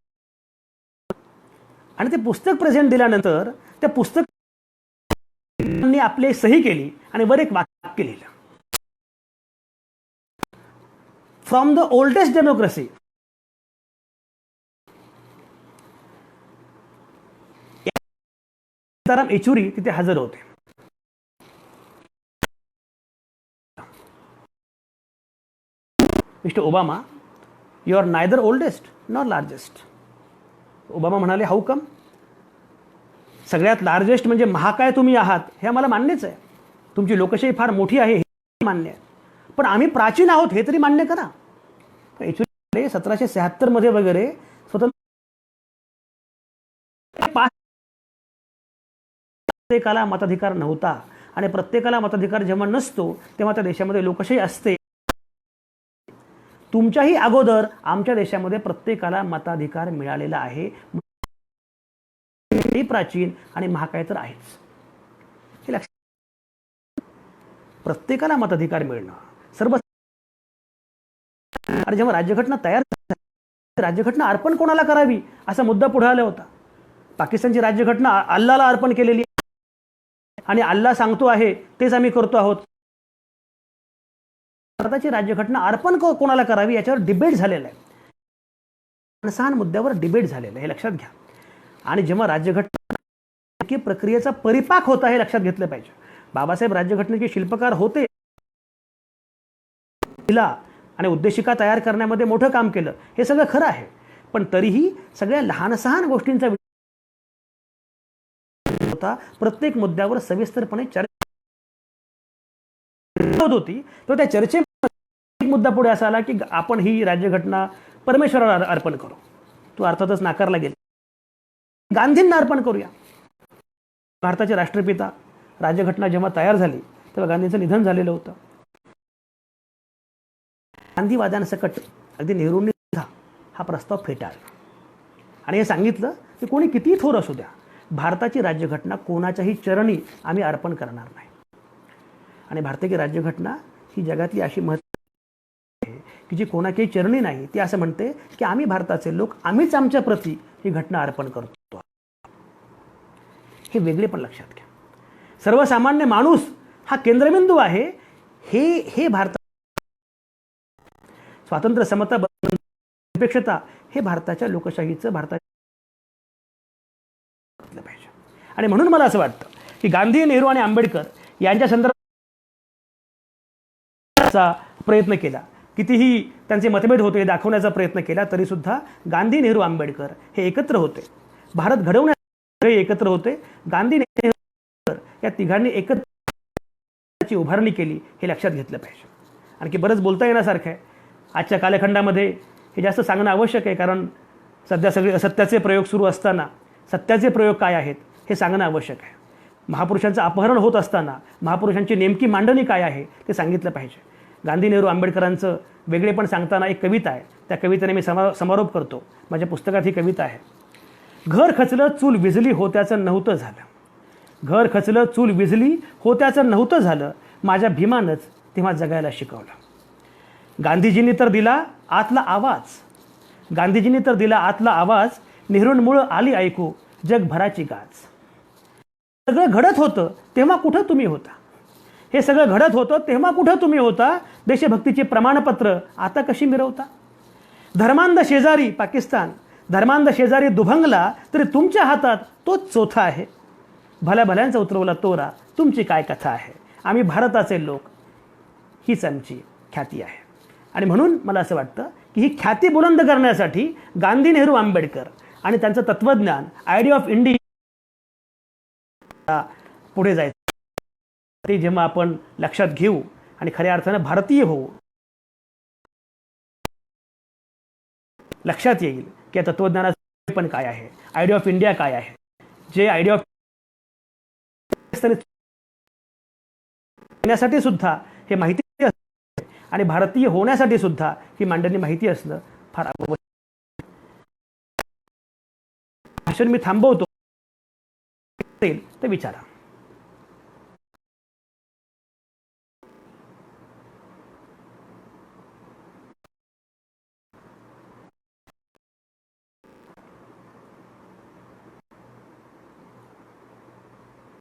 आणि ते पुस्तक प्रेझेंट दिल्यानंतर त्या पुस्तकांनी आपली सही केली आणि वर एक वाक्य लिहिलं, from the oldest democracy Sitaram Yechury तिथे हजर होते. Mister Obama, you are neither oldest nor largest. Obama म्हणाले, हाऊ कम? सगळ्यात लार्जेस्ट म्हणजे महाकाय तुम्ही आहात हे आम्हाला मान्यच आहे, तुमची लोकशाही फार मोठी आहे हे मान्य आहे, पण आम्ही प्राचीन आहोत हे तरी मान्य करा. 1776 मध्ये वगैरे स्वतंत्र प्रत्येकाला मताधिकार नव्हता. आणि प्रत्येकाला मताधिकार जेव्हा नसतो तेव्हा त्या देशामध्ये लोकशाही असते. तुमच्याही अगोदर आमच्या देशामध्ये प्रत्येकाला मताधिकार मिळालेला आहे. प्राचीन आणि महाकाय तर आहेच हे लक्षात. प्रत्येकाला मताधिकार मिळणं सर्व. आणि जेव्हा राज्यघटना तयार झाली, राज्यघटना अर्पण कोणाला करावी असा मुद्दा पुढे आला होता. पाकिस्तानची राज्यघटना अल्लाला अर्पण केलेली आणि अल्लाह सांगतो आहे तेच आम्ही करतो आहोत. भारताची राज्यघटना अर्पण कोणाला करावी याच्यावर डिबेट झालेला आहे, सहा मुद्द्यावर डिबेट झालेला आहे हे लक्षात घ्या. आणि जेव्हा राज्यघटना प्रक्रियेचा परिपाक होता हे लक्षात घेतलं पाहिजे. बाबासाहेब राज्यघटनेचे शिल्पकार होते आणि उद्देशिका तयार करण्यामध्ये मोठं काम केलं, हे सगळं खरं आहे, पण तरीही सगळ्या लहान सहान गोष्टींचा होता. प्रत्येक मुद्द्यावर सविस्तरपणे चर्चा होती. तर त्या चर्चेमध्ये एक मुद्दा पुढे असा आला की आपण ही राज्यघटना परमेश्वराला अर्पण करू. तो अर्थातच नाकारला गेला. गांधींना अर्पण करूया. भारताचे राष्ट्रपिता. राज्यघटना जेव्हा तयार झाली तेव्हा गांधींचं निधन झालेलं होतं. गांधीवादांसकट अगदी नेहरूंनी हा प्रस्ताव फेटाळला आणि हे सांगितलं की कोणी कितीही थोर असू द्या, भारताची राज्यघटना कोणाच्याही चरणी आम्ही अर्पण करणार नाही. आणि भारताची राज्यघटना ही जगातली अशी महत्त्वाची आहे की जी कोणाच्याही चरणी नाही. ती असं म्हणते की आम्ही भारताचे लोक, आम्हीच आमच्या प्रती ही घटना अर्पण करतो. हे वेगळे पण लक्षात घ्या. सर्वसामान्य माणूस हा केंद्रबिंदू आहे. हे भारत स्वातंत्र्य, समता, निरपेक्षता हे भारताच्या लोकशाहीचं पाहिजे. आणि म्हणून मला असं वाटतं की गांधी, नेहरू आणि आंबेडकर यांच्या संदर्भाचा प्रयत्न केला, कितीही त्यांचे मतभेद होते दाखवण्याचा प्रयत्न केला, तरी सुद्धा गांधी, नेहरू, आंबेडकर हे एकत्र होते. भारत घडवण्यासाठी एकत्र होते. गांधी, नेहरू या तिघांनी एकत्र उभारणी केली, हे लक्षात घेतलं पाहिजे. आणखी बरंच बोलता येण्यासारखं आहे. आजच्या कालखंडामध्ये हे जास्त सांगणं आवश्यक आहे, कारण सध्या सगळे असत्याचे प्रयोग सुरू असताना सत्याचे प्रयोग काय आहेत हे सांगणं आवश्यक आहे. महापुरुषांचं अपहरण होत असताना महापुरुषांची नेमकी मांडणी काय आहे ते सांगितलं पाहिजे. गांधी, नेहरू, आंबेडकरांचं वेगळेपण सांगताना एक कविता आहे. त्या कवितेने मी समारोप करतो. माझ्या पुस्तकात ही कविता आहे. घर खचलं चूल विझली होत्याचं नव्हतं झालं. घर खचलं चूल विझली होत्याचं नव्हतं झालं. माझ्या भीमानंच तेव्हा जगायला शिकवलं. गांधीजींनी तर दिला आतला आवाज. गांधीजींनी तर दिला आतला आवाज. नेहरूंमुळं आली ऐकू जगभराची गाज. सगळं घडत होतं तेव्हा कुठं तुम्ही होता. हे सगळं घडत होतं तेव्हा कुठं तुम्ही होता. देशभक्तीची प्रमाणपत्र आता कशी मिरवता. धर्मांध शेजारी पाकिस्तान, धर्मांध शेजारी दुभंगला, तरी तुमच्या हातात तोच चोथा आहे. भल्या भल्यांचा उतरवला तोरा, तुमची काय कथा आहे. आम्ही भारताचे लोक, हीच आमची ख्याती आहे. आणि म्हणून मला असं वाटतं की ही ख्याती बुलंद करण्यासाठी गांधी, नेहरू, आंबेडकर आणि त्यांचं तत्त्वज्ञान, आयडिया ऑफ इंडिया पुढे जायचं. ते जेव्हा आपण लक्षात घेऊ आणि खऱ्या अर्थानं भारतीय होऊ, लक्षात येईल की या तत्त्वज्ञानाचं पण काय आहे, आयडिया ऑफ इंडिया काय आहे. जे आयडिया ऑफ येण्यासाठी सुद्धा हे माहिती आणि भारतीय होण्यासाठी सुद्धा ही मांडणी माहिती असणं फार आवश्यक. भाषण मी थांबवतो. तर विचारा.